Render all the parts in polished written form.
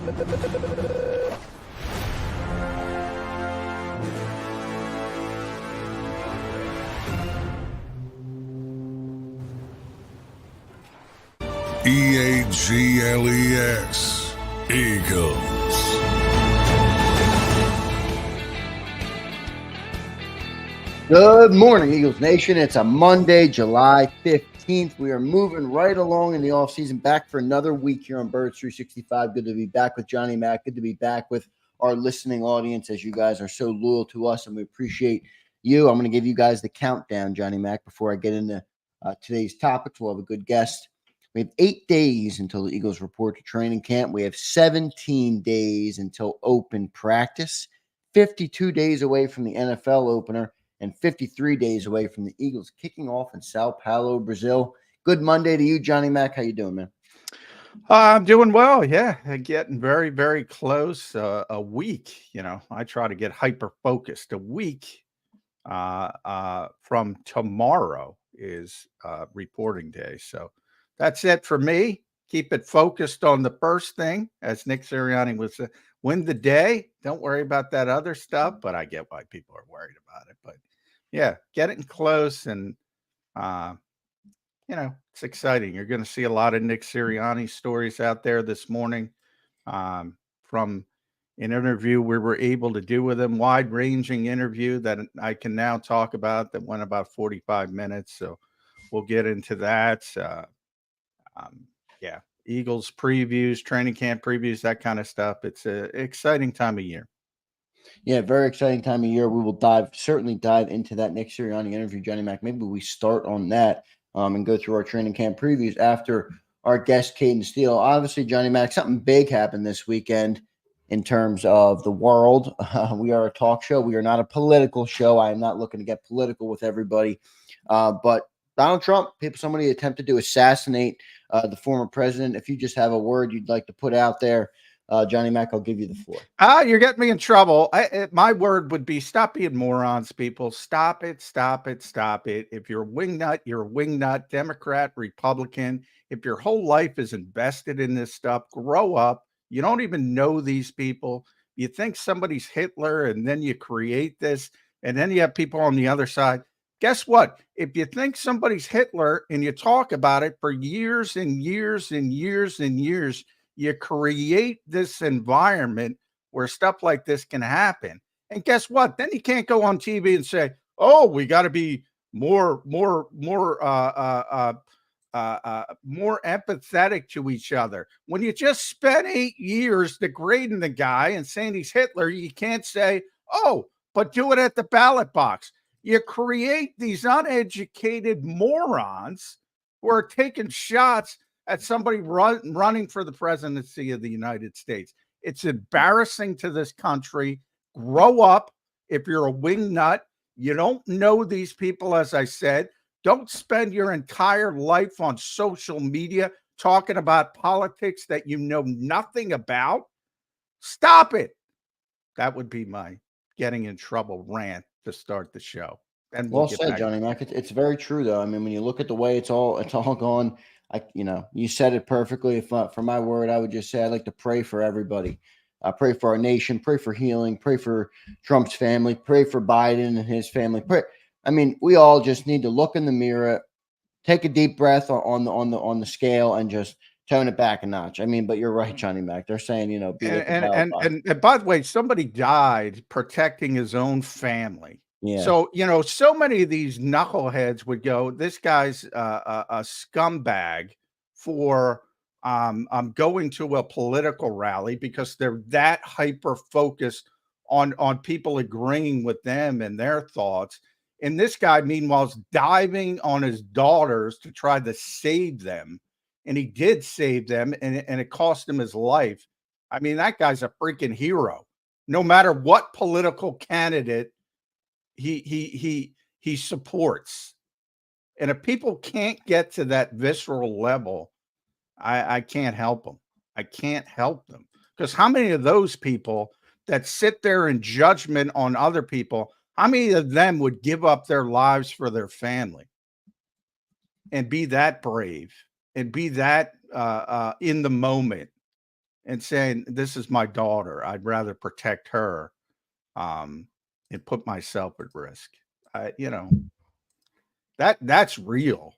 EAGLES, Eagles. Good morning, Eagles Nation. It's a Monday, July 15th. We are moving right along in the offseason, back for another week here on Birds 365. Good to be back with Johnny Mac. Good to be back with our listening audience, as you guys are so loyal to us, and we appreciate you. I'm going to give you guys the countdown, Johnny Mac, before I get into today's topics. We'll have a good guest. We have 8 days until the Eagles report to training camp. We have 17 days until open practice, 52 days away from the NFL opener, and 53 days away from the Eagles kicking off in Sao Paulo, Brazil. Good Monday to you, Johnny Mac. How you doing, man? I'm doing well. Yeah, getting very, very close. A week, I try to get hyper-focused. A week from tomorrow is reporting day. So that's it for me. Keep it focused on the first thing, as Nick Sirianni would say, win the day. Don't worry about that other stuff, but I get why people are worried about it. But yeah, getting close, and it's exciting. You're going to see a lot of Nick Sirianni stories out there this morning from an interview we were able to do with him, wide-ranging interview that I can now talk about that went about 45 minutes. So we'll get into that. Eagles previews, training camp previews, that kind of stuff. It's an exciting time of year. Yeah, very exciting time of year. We will certainly dive into that Nick Sirianni interview, Johnny Mac. Maybe we start on that and go through our training camp previews after our guest, Kaden Steel. Obviously, Johnny Mac, something big happened this weekend in terms of the world. We are a talk show. We are not a political show. I am not looking to get political with everybody. But Donald Trump, somebody attempted to assassinate the former president. If you just have a word you'd like to put out there, Johnny Mac, I'll give you the floor. You're getting me in trouble. My word would be stop being morons, people. Stop it, stop it, stop it. If you're a wingnut, you're a wingnut, Democrat, Republican. If your whole life is invested in this stuff, grow up. You don't even know these people. You think somebody's Hitler, and then you create this, and then you have people on the other side. Guess what? If you think somebody's Hitler and you talk about it for years and years and years and years, you create this environment where stuff like this can happen. And guess what? Then you can't go on TV and say, "Oh, we got to be more empathetic to each other." When you just spent 8 years degrading the guy and saying he's Hitler, you can't say, "Oh, but do it at the ballot box." You create these uneducated morons who are taking shots at somebody running for the presidency of the United States. It's embarrassing to this country. Grow up. If you're a wingnut, you don't know these people, as I said. Don't spend your entire life on social media talking about politics that you know nothing about. Stop it. That would be my getting in trouble rant to start the show. And well said, Johnny Mac. It's very true, though. I mean, when you look at the way it's all gone, you said it perfectly. If for my word, I would just say I'd like to pray for everybody. Pray for our nation. Pray for healing. Pray for Trump's family. Pray for Biden and his family. We all just need to look in the mirror, take a deep breath on the scale, and just tone it back a notch. But you're right, Johnny Mac. They're saying, be and by the way, somebody died protecting his own family. Yeah. So, so many of these knuckleheads would go, this guy's a scumbag for going to a political rally because they're that hyper-focused on people agreeing with them and their thoughts. And this guy, meanwhile, is diving on his daughters to try to save them. And he did save them, and it cost him his life. That guy's a freaking hero. No matter what political candidate he supports. And if people can't get to that visceral level, I can't help them. I can't help them. Because how many of those people that sit there in judgment on other people, how many of them would give up their lives for their family and be that brave and be that in the moment and saying, "This is my daughter. I'd rather protect her, and put myself at risk." You know, that's real.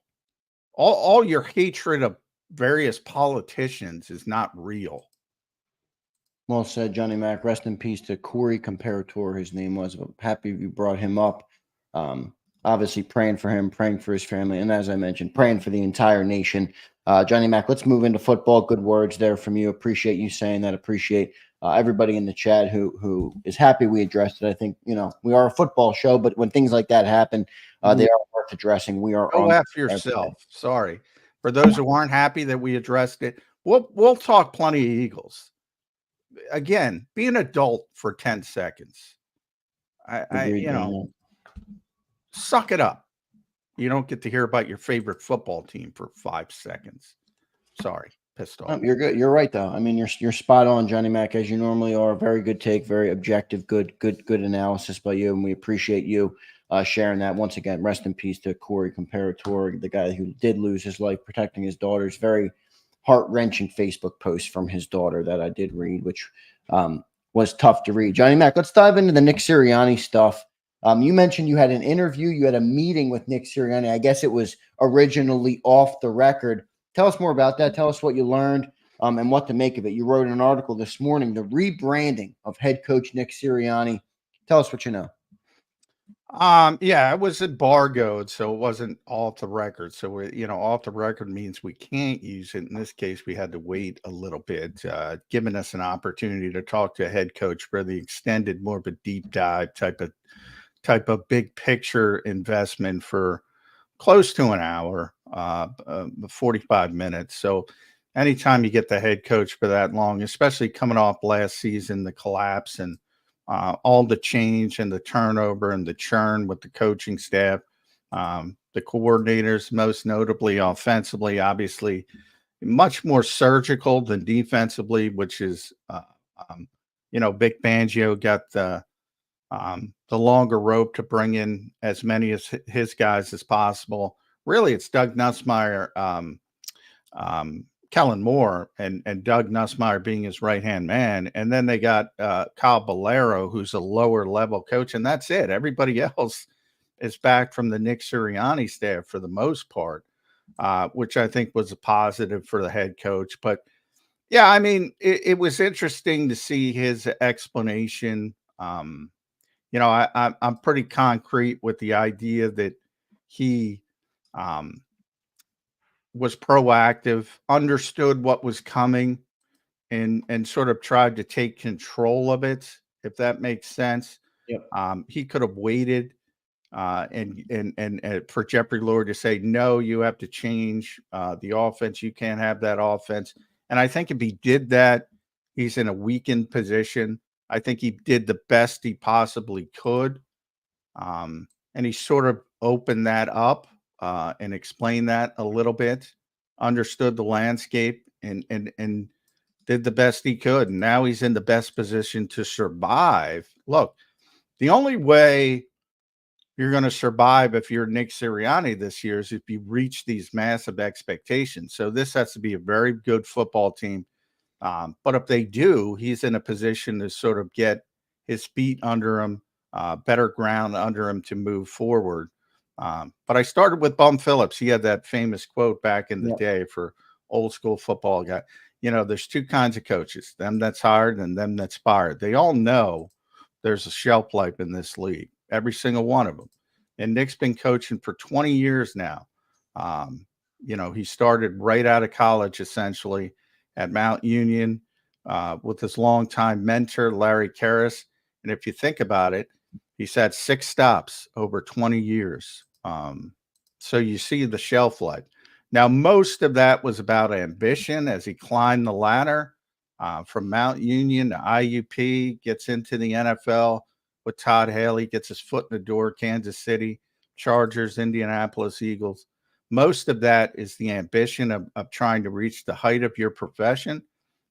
All your hatred of various politicians is not real. Well said, Johnny Mac. Rest in peace to Corey Comparator, his name was. I'm happy you brought him up. Obviously, praying for him, praying for his family, and as I mentioned, praying for the entire nation. Johnny Mac, let's move into football. Good words there from you. Appreciate you saying that. Appreciate everybody in the chat who is happy we addressed it. I think, we are a football show, but when things like that happen, they are worth addressing. We are Go on after yourself. Sorry. For those who aren't happy that we addressed it, we'll talk plenty of Eagles. Again, be an adult for 10 seconds. Suck it up. You don't get to hear about your favorite football team for 5 seconds. Sorry, pissed off. You're good. You're right, though. I mean, you're spot on, Johnny Mac, as you normally are. Very good take, very objective, good analysis by you, and we appreciate you sharing that. Once again, rest in peace to Corey Comparator, the guy who did lose his life protecting his daughter's very heart-wrenching Facebook post from his daughter that I did read, which was tough to read. Johnny Mac, let's dive into the Nick Sirianni stuff. You mentioned you had an interview, you had a meeting with Nick Sirianni. I guess it was originally off the record. Tell us more about that. Tell us what you learned and what to make of it. You wrote an article this morning, the rebranding of head coach Nick Sirianni. Tell us what you know. Yeah, it was embargoed, so it wasn't off the record. So off the record means we can't use it. In this case, we had to wait a little bit, giving us an opportunity to talk to a head coach for the extended, more of a deep dive type of big picture investment for close to an hour, 45 minutes. So anytime you get the head coach for that long, especially coming off last season, the collapse and all the change and the turnover and the churn with the coaching staff, the coordinators, most notably offensively, obviously much more surgical than defensively, which is, Vic Fangio got the longer rope to bring in as many as his guys as possible. Really, it's Doug Nussmeier, Kellen Moore, and Doug Nussmeier being his right-hand man. And then they got Kyle Bolero, who's a lower level coach, and that's it. Everybody else is back from the Nick Sirianni staff for the most part, which I think was a positive for the head coach. But yeah, I mean, it was interesting to see his explanation. I'm pretty concrete with the idea that he was proactive, understood what was coming, and sort of tried to take control of it, if that makes sense. Yep. He could have waited and for Jeffrey Lurie to say, no, you have to change the offense. You can't have that offense. And I think if he did that, he's in a weakened position. I think he did the best he possibly could. And he sort of opened that up and explained that a little bit, understood the landscape and did the best he could. And now he's in the best position to survive. Look, the only way you're going to survive if you're Nick Sirianni this year is if you reach these massive expectations. So this has to be a very good football team. But if they do, he's in a position to sort of get his feet under him, better ground under him to move forward. But I started with Bum Phillips. He had that famous quote back in the day for old school football guy. There's two kinds of coaches, them that's hired and them that's fired. They all know there's a shelf life in this league, every single one of them. And Nick's been coaching for 20 years now. He started right out of college, essentially, at Mount Union with his longtime mentor, Larry Karras. And if you think about it, he's had 6 stops over 20 years. So you see the shelf life. Now, most of that was about ambition as he climbed the ladder from Mount Union to IUP, gets into the NFL with Todd Haley, gets his foot in the door, Kansas City, Chargers, Indianapolis Eagles. Most of that is the ambition of trying to reach the height of your profession,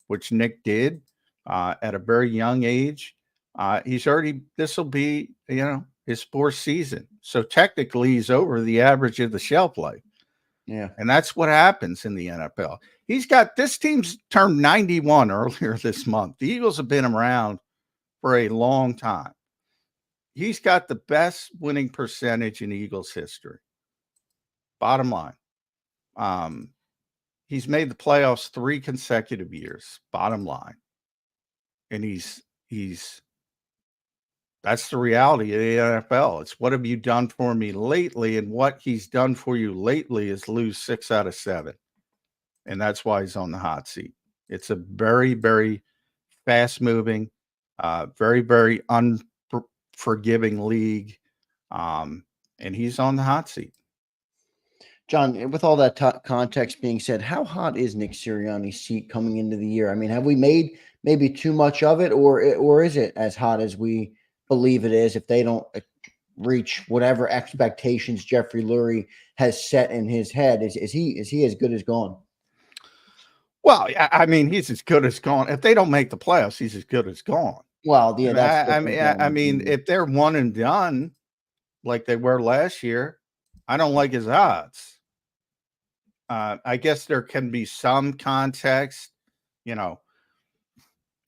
which Nick did at a very young age. This will be, his 4th season. So technically he's over the average of the shelf life. Yeah. And that's what happens in the NFL. He's got this team's turned 91 earlier this month. The Eagles have been around for a long time. He's got the best winning percentage in Eagles history. Bottom line. He's made the playoffs 3 consecutive years. Bottom line. And he's that's the reality of the NFL. It's what have you done for me lately? And what he's done for you lately is lose 6 out of 7. And that's why he's on the hot seat. It's a very, very fast moving, very, very unforgiving league. And he's on the hot seat. John, with all that context being said, how hot is Nick Sirianni's seat coming into the year? I mean, have we made maybe too much of it, or is it as hot as we believe it is if they don't reach whatever expectations Jeffrey Lurie has set in his head? Is he as good as gone? Well, I mean, he's as good as gone. If they don't make the playoffs, he's as good as gone. Well, yeah, I mean, if they're one and done like they were last year, I don't like his odds. I guess there can be some context,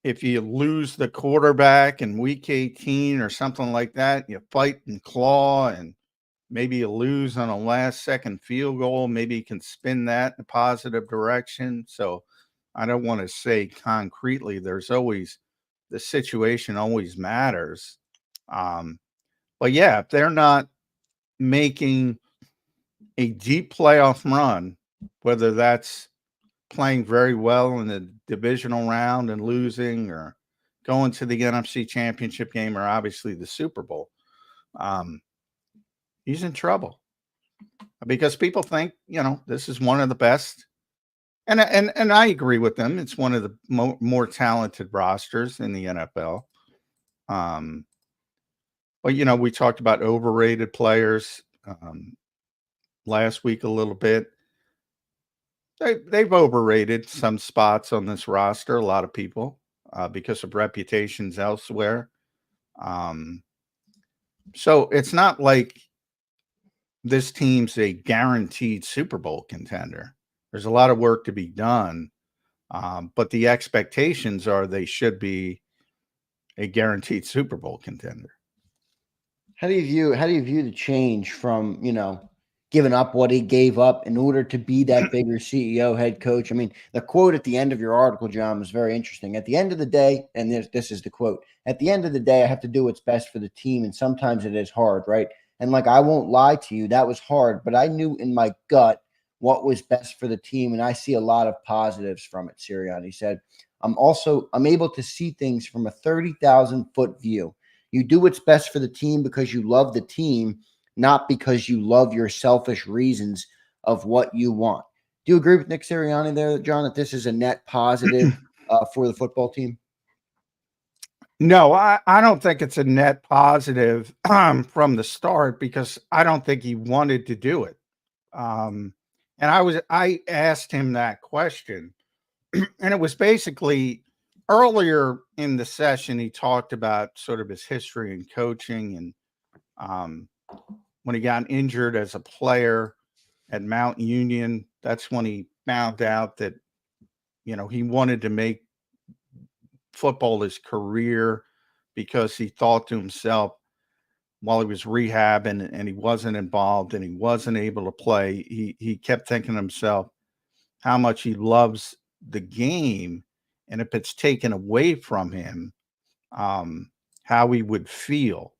if you lose the quarterback in week 18 or something like that, you fight and claw and maybe you lose on a last-second field goal. Maybe you can spin that in a positive direction. So I don't want to say concretely there's always – the situation always matters. But, yeah, if they're not making a deep playoff run, whether that's playing very well in the divisional round and losing or going to the NFC Championship game or obviously the Super Bowl, he's in trouble because people think, this is one of the best. And I agree with them. It's one of the more talented rosters in the NFL. But, we talked about overrated players last week a little bit. They've overrated some spots on this roster, a lot of people, because of reputations elsewhere. So it's not like this team's a guaranteed Super Bowl contender. There's a lot of work to be done, but the expectations are they should be a guaranteed Super Bowl contender. How do you view the change from, giving up what he gave up in order to be that bigger CEO, head coach? I mean, the quote at the end of your article, John, was very interesting. At the end of the day, and this is the quote, at the end of the day, I have to do what's best for the team, and sometimes it is hard, right? And I won't lie to you, that was hard, but I knew in my gut what was best for the team, and I see a lot of positives from it, Sirianni said. I'm able to see things from a 30,000-foot view. You do what's best for the team because you love the team, not because you love your selfish reasons of what you want. Do you agree with Nick Sirianni there, John, that this is a net positive for the football team? No, I don't think it's a net positive from the start because I don't think he wanted to do it. And I asked him that question, and it was basically earlier in the session, he talked about sort of his history in coaching and when he got injured as a player at Mount Union, that's when he found out that, he wanted to make football his career because he thought to himself while he was rehabbing and he wasn't involved and he wasn't able to play, he kept thinking to himself how much he loves the game. And if it's taken away from him, how he would feel.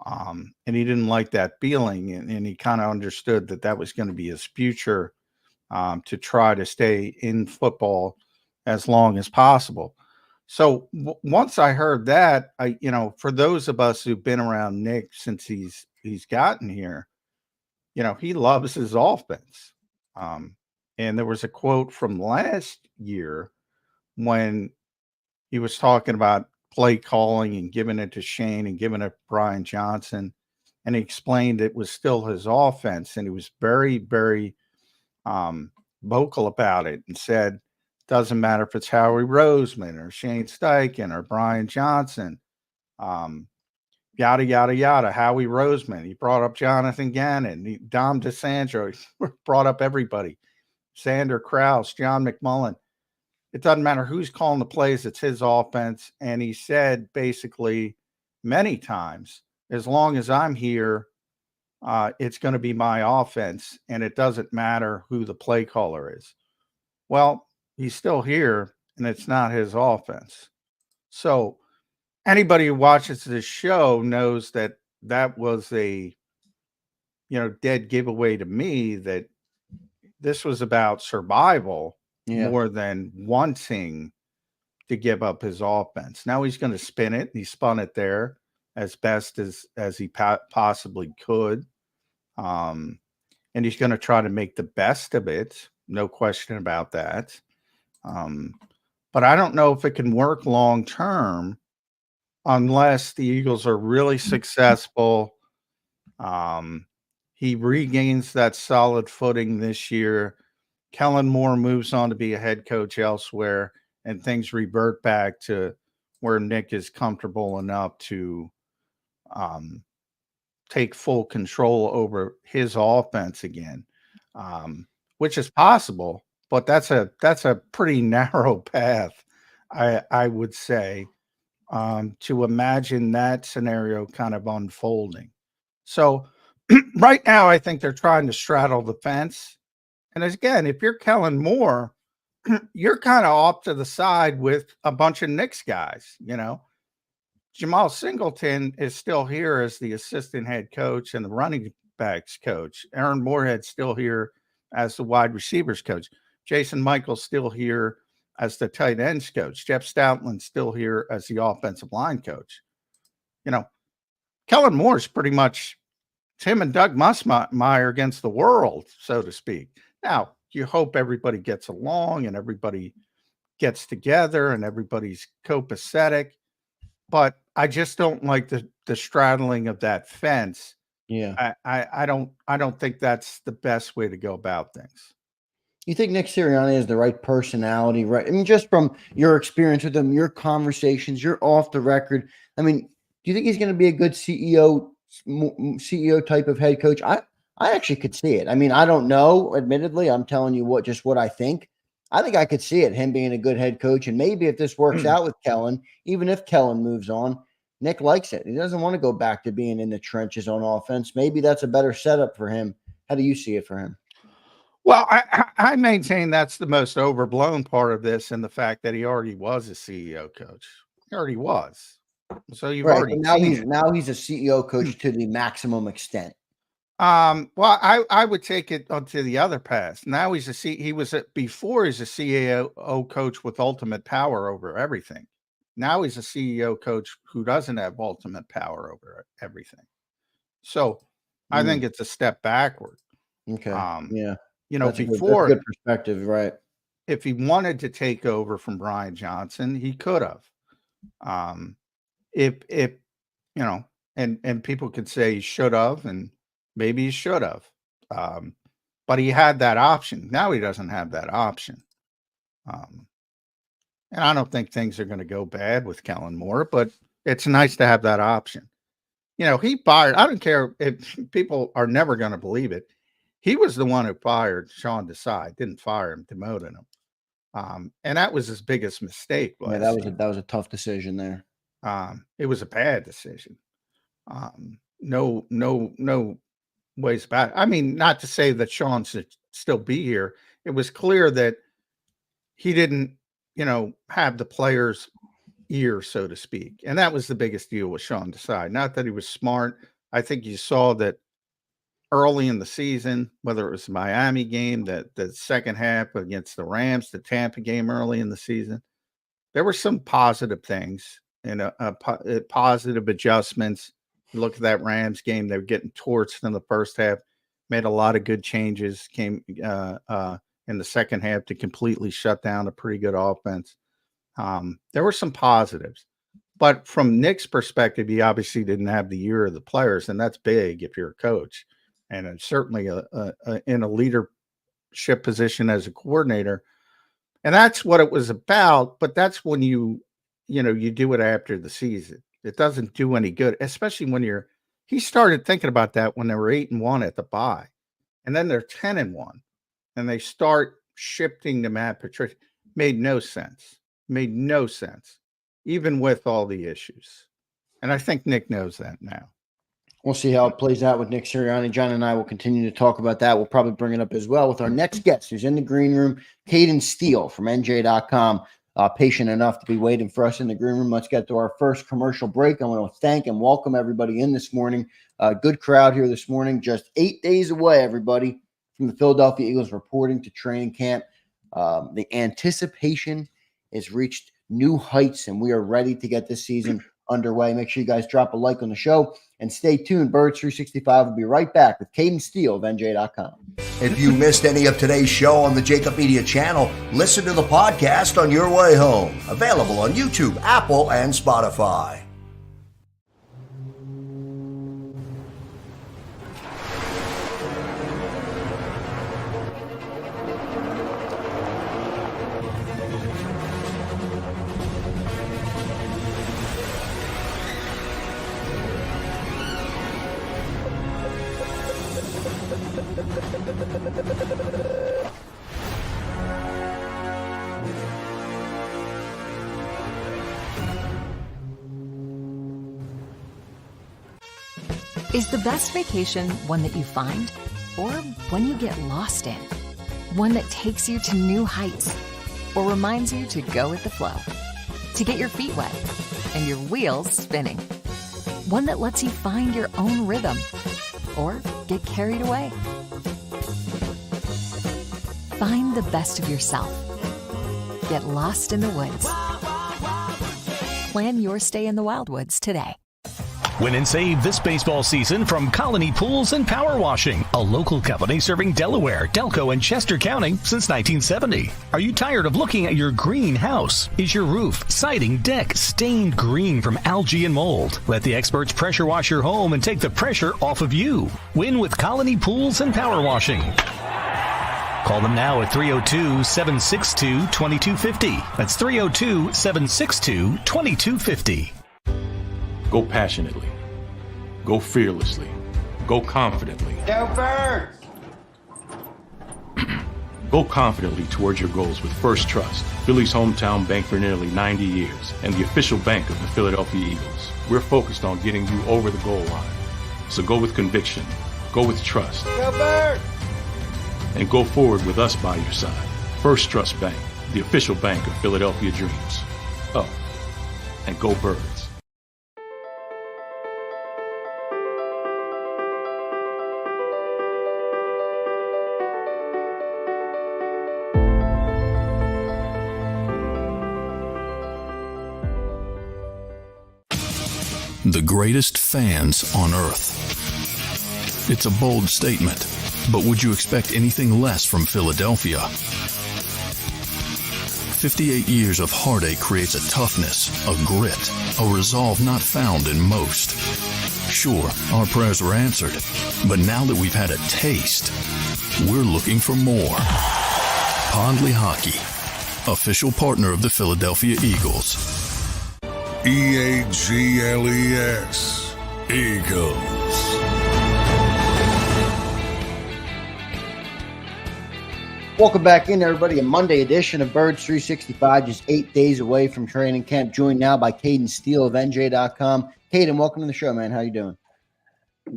And he didn't like that feeling. And he kind of understood that was going to be his future to try to stay in football as long as possible. So once I heard that, for those of us who've been around Nick since he's gotten here, he loves his offense. And there was a quote from last year when he was talking about play calling and giving it to Shane and giving it to Brian Johnson. And he explained it was still his offense. And he was very, very vocal about it and said, doesn't matter if it's Howie Roseman or Shane Steichen or Brian Johnson. yada, yada, yada. Howie Roseman. He brought up Jonathan Gannon. Dom DeSandro. He brought up everybody. Zander, Krause, John McMullen. It doesn't matter who's calling the plays. It's his offense. And he said basically many times, as long as I'm here, it's going to be my offense. And it doesn't matter who the play caller is. Well, he's still here, and it's not his offense. So anybody who watches this show knows that that was a, dead giveaway to me that this was about survival more than wanting to give up his offense. Now he's going to spin it. He spun it there as best as he possibly could. And he's going to try to make the best of it. No question about that. But I don't know if it can work long term unless the Eagles are really successful. He regains that solid footing this year. Kellen Moore moves on to be a head coach elsewhere, and things revert back to where Nick is comfortable enough to take full control over his offense again, which is possible, but that's a pretty narrow path, I would say, to imagine that scenario kind of unfolding. So right now, I think they're trying to straddle the fence. And again, if you're Kellen Moore, you're kind of off to the side with a bunch of Knicks guys, Jamal Singleton is still here as the assistant head coach and the running backs coach. Aaron Moorhead's still here as the wide receivers coach. Jason Michael's still here as the tight ends coach. Jeff Stoutland's still here as the offensive line coach. Kellen Moore's pretty much him and Doug Musmeyer against the world, so to speak. Now, you hope everybody gets along and everybody gets together and everybody's copacetic, but I just don't like the straddling of that fence. Yeah. I don't think that's the best way to go about things. You think Nick Sirianni is the right personality, right? I mean, just from your experience with him, your conversations, you're off the record. I mean, do you think he's going to be a good CEO type of head coach? I actually could see it. I mean, I don't know, admittedly. I'm telling you what I think. I think I could see it, him being a good head coach. And maybe if this works out with Kellen, even if Kellen moves on, Nick likes it. He doesn't want to go back to being in the trenches on offense. Maybe that's a better setup for him. How do you see it for him? Well, I maintain that's the most overblown part of this, and the fact that he already was a CEO coach. He already was. So you've already now he's a CEO coach to the maximum extent. Well, I would take it onto the other path. Now before he's a CEO coach with ultimate power over everything. Now he's a CEO coach who doesn't have ultimate power over everything. So I think it's a step backward. Okay. Yeah. That's before a good perspective, right? If he wanted to take over from Brian Johnson, he could have. And people could say he should have, and maybe he should have. But he had that option. Now he doesn't have that option. And I don't think things are going to go bad with Kellen Moore, but it's nice to have that option. He fired. I don't care if people are never going to believe it. He was the one who fired Sean Desai, didn't fire him, demoted him. And that was his biggest mistake. Yeah, that was a tough decision there. It was a bad decision. No ways about it. I mean, not to say that Sean should still be here. It was clear that he didn't, have the players' ear, so to speak. And that was the biggest deal with Sean Desai. Not that he was smart. I think you saw that early in the season, whether it was the Miami game, the second half against the Rams, the Tampa game early in the season, there were some positive things and positive adjustments. You look at that Rams game, they were getting torched in the first half, made a lot of good changes, came in the second half to completely shut down a pretty good offense. There were some positives. But from Nick's perspective, he obviously didn't have the ear of the players, and that's big if you're a coach. And certainly in a leadership position as a coordinator. And that's what it was about. But that's when you do it after the season. It doesn't do any good, especially when he started thinking about that when they were 8-1 at the bye. And then they're 10-1. And they start shifting to Matt Patricia. Made no sense. Made no sense, even with all the issues. And I think Nick knows that now. We'll see how it plays out with Nick Sirianni. John and I will continue to talk about that. We'll probably bring it up as well with our next guest who's in the green room, Kaden Steel from NJ.com. Patient enough to be waiting for us in the green room. Let's get to our first commercial break. I want to thank and welcome everybody in this morning. Good crowd here this morning. Just 8 days away, everybody, from the Philadelphia Eagles reporting to training camp. The anticipation has reached new heights, and we are ready to get this season underway. Make sure you guys drop a like on the show and stay tuned. Birds 365 will be right back with Kaden Steel of NJ.com. If you missed any of today's show on the JAKIB Media channel, listen to the podcast on your way home. Available on YouTube, Apple, and Spotify. Is the best vacation one that you find, or one you get lost in? One that takes you to new heights, or reminds you to go with the flow? To get your feet wet and your wheels spinning? One that lets you find your own rhythm, or get carried away? Find the best of yourself. Get lost in the woods. Plan your stay in the Wildwoods today. Win and save this baseball season from Colony Pools and Power Washing, a local company serving Delaware, Delco, and Chester County since 1970. Are you tired of looking at your green house? Is your roof, siding, deck stained green from algae and mold? Let the experts pressure wash your home and take the pressure off of you. Win with Colony Pools and Power Washing. Call them now at 302-762-2250. That's 302-762-2250. Go passionately. Go fearlessly. Go confidently. Go Birds! Go confidently towards your goals with First Trust, Philly's hometown bank for nearly 90 years, and the official bank of the Philadelphia Eagles. We're focused on getting you over the goal line. So go with conviction. Go with trust. Go Birds! And go forward with us by your side. First Trust Bank, the official bank of Philadelphia dreams. Oh, and go Birds. The greatest fans on earth. It's a bold statement, but would you expect anything less from Philadelphia? 58 years of heartache creates a toughness, a grit, a resolve not found in most. Sure, our prayers were answered, but now that we've had a taste, we're looking for more. Pondley Hockey, official partner of the Philadelphia Eagles. EAGLES, Eagles. Welcome back in, everybody. A Monday edition of Birds 365, just 8 days away from training camp. Joined now by Kaden Steel of NJ.com. Kaden, welcome to the show, man. How you doing?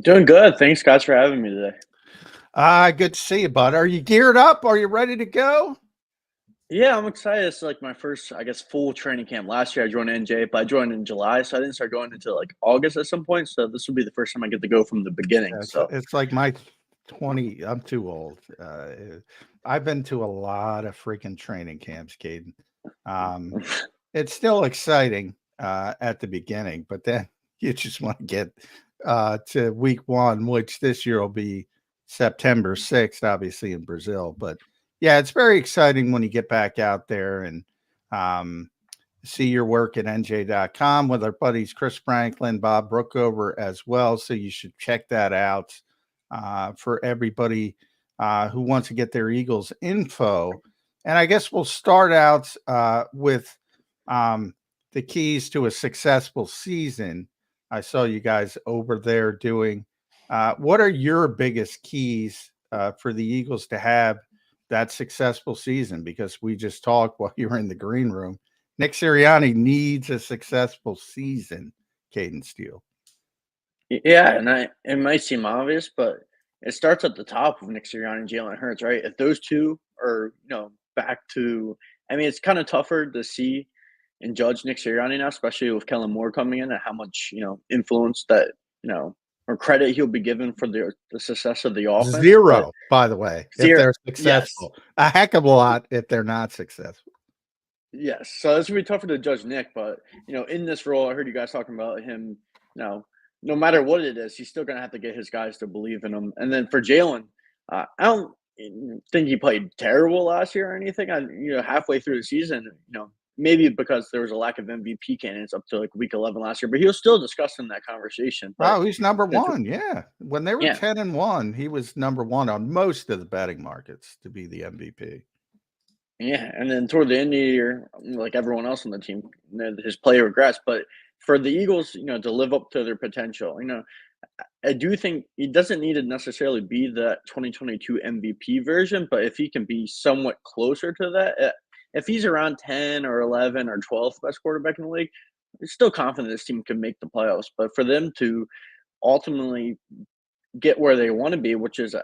Doing good. Thanks, guys, for having me today. Good to see you, bud. Are you geared up? Are you ready to go? Yeah, I'm excited. It's like my first, I guess, full training camp. Last year I joined NJ, but I joined in July, so I didn't start going until like August at some point. So this will be the first time I get to go from the beginning. Yeah, so it's like my 20. I'm too old. I've been to a lot of freaking training camps, Kaden. It's still exciting at the beginning, but then you just want to get to week one, which this year will be September 6th, obviously in Brazil. But yeah, it's very exciting when you get back out there and see your work at NJ.com with our buddies Chris Franklin, Bob Brookover as well. So you should check that out for everybody who wants to get their Eagles info. And I guess we'll start out with the keys to a successful season. I saw you guys over there doing. What are your biggest keys for the Eagles to have that successful season? Because we just talked while you were in the green room. Nick Sirianni needs a successful season, Kaden Steel. Yeah, and it might seem obvious, but it starts at the top with Nick Sirianni and Jalen Hurts, right? If those two are, back to, I mean, it's kind of tougher to see and judge Nick Sirianni now, especially with Kellen Moore coming in, and how much, influence that, or credit he'll be given for the success of the offense. Zero, by the way, if they're successful. Yes. A heck of a lot if they're not successful. Yes, so it's going to be tougher to judge Nick, but, in this role, I heard you guys talking about him, no matter what it is, he's still going to have to get his guys to believe in him. And then for Jalen, I don't think he played terrible last year or anything. Halfway through the season, maybe because there was a lack of MVP candidates up to like week 11 last year, but he was still discussed in that conversation. Wow, he's number one. Yeah. When they were 10-1, he was number one on most of the betting markets to be the MVP. Yeah. And then toward the end of the year, like everyone else on the team, his play regressed. But for the Eagles, to live up to their potential, I do think he doesn't need to necessarily be the 2022 MVP version, but if he can be somewhat closer to that, if he's around 10 or 11 or 12th best quarterback in the league, I'm still confident this team can make the playoffs. But for them to ultimately get where they want to be, which is,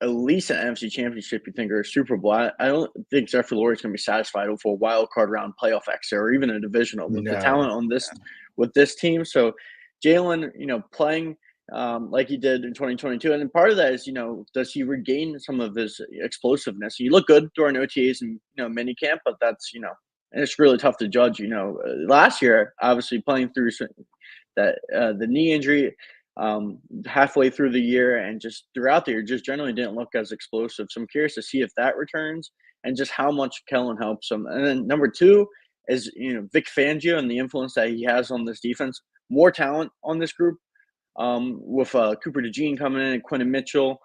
at least an NFC championship, you think, or a Super Bowl, I don't think Jeffrey Lurie's going to be satisfied with a wild card round playoff exit or even a divisional with the talent on this with this team. So Jalen, playing like he did in 2022, and then part of that is, does he regain some of his explosiveness? He looked good during OTAs and mini camp, but that's and it's really tough to judge. Last year, obviously playing through that the knee injury. Halfway through the year and just throughout the year, just generally didn't look as explosive. So I'm curious to see if that returns and just how much Kellen helps him. And then number two is, Vic Fangio and the influence that he has on this defense. More talent on this group with Cooper DeJean coming in and Quentin Mitchell.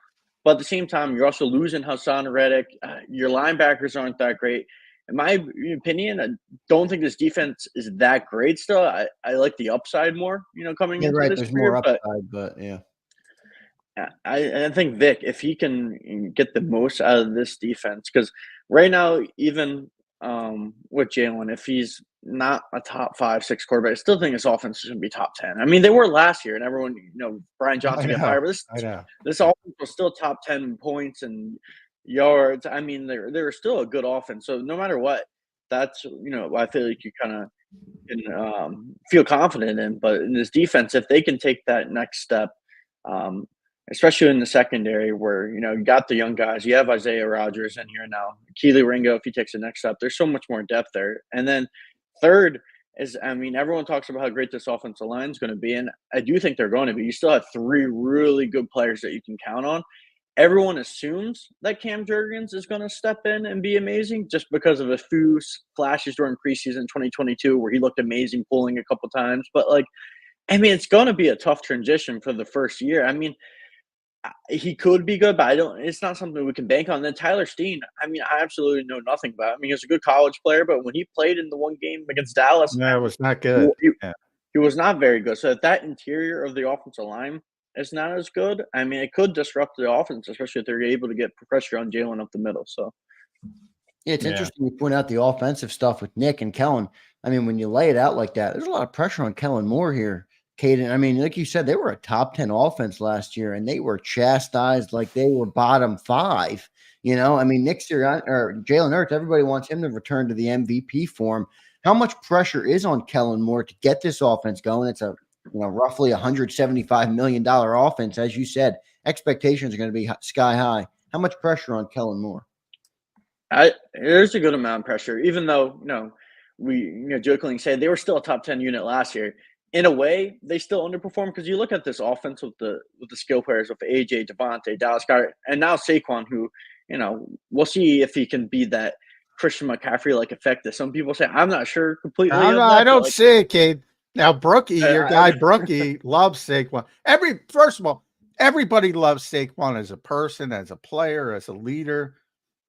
But at the same time, you're also losing Hassan Reddick. Your linebackers aren't that great. In my opinion, I don't think this defense is that great still. I like the upside more, coming into this There's year, more upside, but yeah. I think Vic, if he can get the most out of this defense, because right now, even with Jalen, if he's not a top 5-6 quarterback, I still think his offense is going to be top 10. I mean, they were last year, and everyone, Brian Johnson got fired, but this offense was still top 10 in points and yards. I mean, they're still a good offense. So no matter what, that's I feel like you kind of can feel confident in. But in this defense, if they can take that next step, especially in the secondary, where you got the young guys, you have Isaiah Rodgers in here now, Keely Ringo. If he takes the next step, there's so much more depth there. And then third is, everyone talks about how great this offensive line is going to be, and I do think they're going to be. You still have three really good players that you can count on. Everyone assumes that Cam Jurgens is going to step in and be amazing just because of a few flashes during preseason 2022 where he looked amazing pulling a couple times. But, it's going to be a tough transition for the first year. He could be good, but it's not something we can bank on. Then Tyler Steen, I absolutely know nothing about him. He was a good college player, but when he played in the one game against Dallas, it was not good. He was not very good. So if that interior of the offensive line is not as good, it could disrupt the offense, especially if they're able to get pressure on Jalen up the middle. So, it's interesting you point out the offensive stuff with Nick and Kellen. When you lay it out like that, there's a lot of pressure on Kellen Moore here, Kaden. Like you said, they were a top 10 offense last year, and they were chastised like they were bottom 5. Nick Sirianni or Jalen Hurts, everybody wants him to return to the MVP form. How much pressure is on Kellen Moore to get this offense going? It's a roughly $175 million offense. As you said, expectations are going to be sky high. How much pressure on Kellen Moore? There's a good amount of pressure, even though, we jokingly say they were still a top 10 unit last year. In a way, they still underperform because you look at this offense with the skill players with AJ, Devontae, Dallas Goedert, and now Saquon, who, we'll see if he can be that Christian McCaffrey-like effective. Some people say, I'm not sure completely. I don't see it, Kate. Now, Brookie, your guy Brookie loves Saquon. First of all, everybody loves Saquon as a person, as a player, as a leader.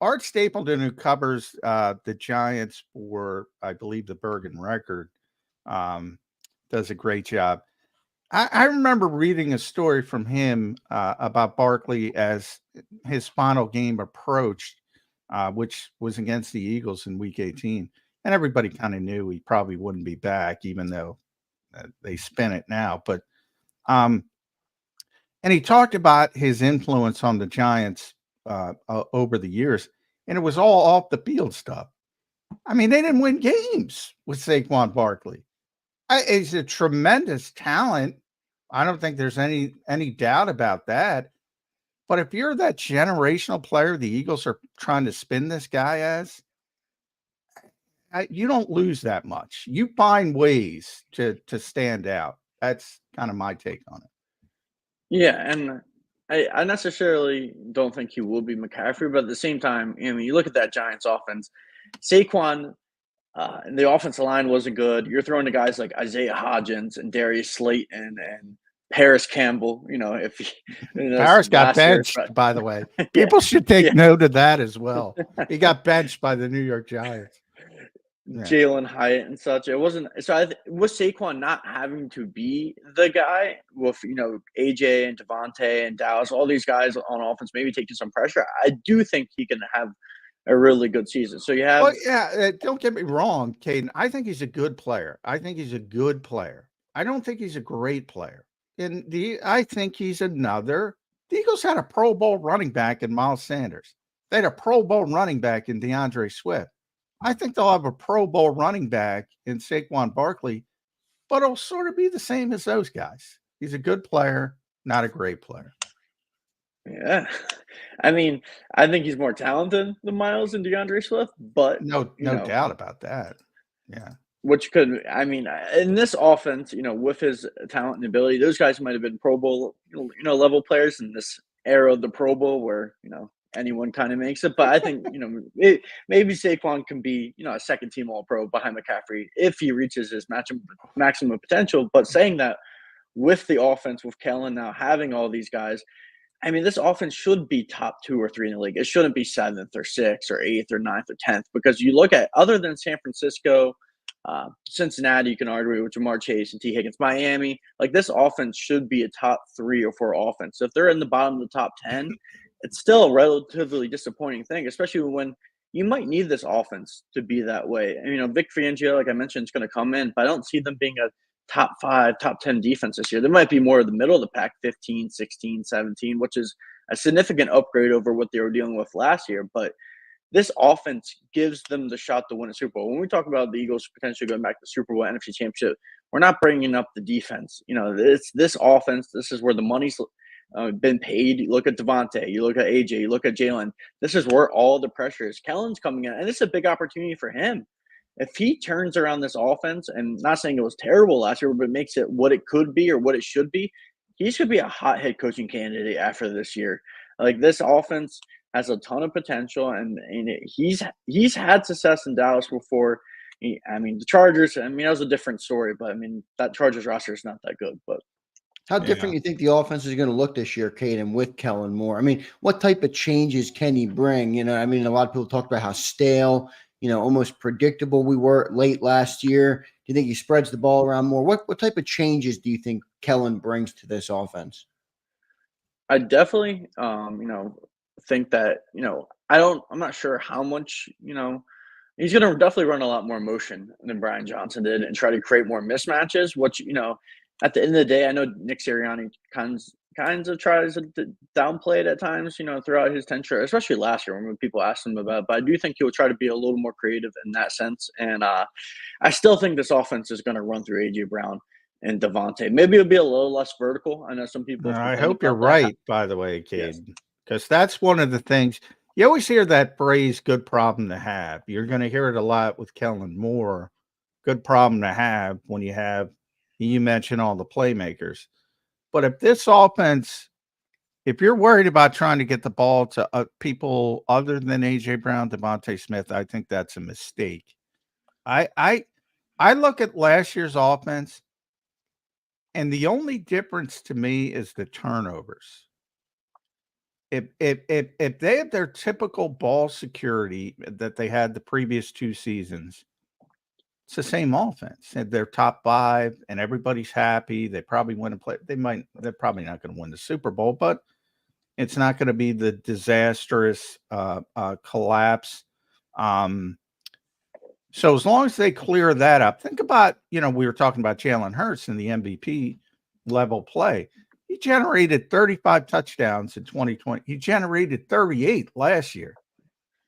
Art Stapleton, who covers the Giants for, I believe, the Bergen Record, Does a great job. I remember reading a story from him about Barkley as his final game approached, which was against the Eagles in Week 18, and everybody kind of knew he probably wouldn't be back, even though they spin it now. But and he talked about his influence on the Giants over the years, and it was all off the field stuff. I mean, they didn't win games with Saquon Barkley. He's a tremendous talent. I don't think there's any doubt about that. But if you're that generational player the Eagles are trying to spin this guy as, you don't lose that much. You find ways to stand out. That's kind of my take on it. Yeah, and I necessarily don't think he will be McCaffrey, but at the same time, I mean, you look at that Giants offense, Saquon and the offensive line wasn't good. You're throwing to guys like Isaiah Hodgins and Darius Slayton and Paris Campbell. Paris got benched, by the way. People should take note of that as well. He got benched by the New York Giants. Yeah. Jalen Hyatt and such. It wasn't so. Was Saquon not having to be the guy with AJ and Devontae and Dallas, all these guys on offense, maybe taking some pressure? I do think he can have a really good season. So you have, don't get me wrong, Kaden. I think he's a good player. I don't think he's a great player. I think he's another. The Eagles had a Pro Bowl running back in Miles Sanders. They had a Pro Bowl running back in DeAndre Swift. I think they'll have a Pro Bowl running back in Saquon Barkley, but it'll sort of be the same as those guys. He's a good player, not a great player. Yeah. I mean, I think he's more talented than Miles and DeAndre Swift, but no doubt about that. Yeah. Which could, I mean, in this offense, with his talent and ability, those guys might have been Pro Bowl, level players in this era of the Pro Bowl where, anyone kind of makes it. But I think, maybe Saquon can be, a second team All-Pro behind McCaffrey if he reaches his maximum potential. But saying that with the offense, with Kellen now having all these guys, I mean, this offense should be top 2 or 3 in the league. It shouldn't be 7th or 6th or 8th or 9th or 10th, because you look at, other than San Francisco, Cincinnati, you can argue with Jamar Chase and T. Higgins, Miami, like this offense should be a top 3 or 4 offense. So if they're in the bottom of the top 10, it's still a relatively disappointing thing, especially when you might need this offense to be that way. And, Vic Fangio, like I mentioned, is going to come in, but I don't see them being a top 5, top 10 defense this year. There might be more of the middle of the pack, 15, 16, 17, which is a significant upgrade over what they were dealing with last year. But this offense gives them the shot to win a Super Bowl. When we talk about the Eagles potentially going back to the Super Bowl, NFC Championship, we're not bringing up the defense. It's this offense. This is where the money's been paid. You look at Devontae, you look at AJ, you look at Jalen. This is where all the pressure is. Kellen's coming in, and this is a big opportunity for him. If he turns around this offense, and not saying it was terrible last year, but makes it what it could be or what it should be, he should be a hot head coaching candidate after this year. Like, this offense has a ton of potential, and he's had success in Dallas before. The Chargers, that was a different story, but that Chargers roster is not that good. But how different you think the offense is going to look this year, Kaden, with Kellen Moore? What type of changes can he bring? A lot of people talk about how stale, almost predictable we were late last year. Do you think he spreads the ball around more? What type of changes do you think Kellen brings to this offense? I definitely, think that, I'm not sure how much, he's going to definitely run a lot more motion than Brian Johnson did and try to create more mismatches, which, at the end of the day, I know Nick Sirianni kinds of tries to downplay it at times, throughout his tenure, especially last year when people asked him about it. But I do think he'll try to be a little more creative in that sense. And I still think this offense is going to run through A.J. Brown and Devontae. Maybe it'll be a little less vertical. I know some people. I hope you're right, by the way, Kaden, because that's one of the things. You always hear that phrase, good problem to have. You're going to hear it a lot with Kellen Moore. Good problem to have when you mention all the playmakers. But if this offense, if you're worried about trying to get the ball to people other than A.J. Brown, Devontae Smith, I think that's a mistake. I look at last year's offense, and the only difference to me is the turnovers. If they had their typical ball security that they had the previous 2 seasons, It's the same offense. And they're top 5 and everybody's happy. They probably win a play. They're probably not going to win the Super Bowl, but it's not going to be the disastrous collapse. So as long as they clear that up, think about, we were talking about Jalen Hurts in the MVP level play. He generated 35 touchdowns in 2020. He generated 38 last year.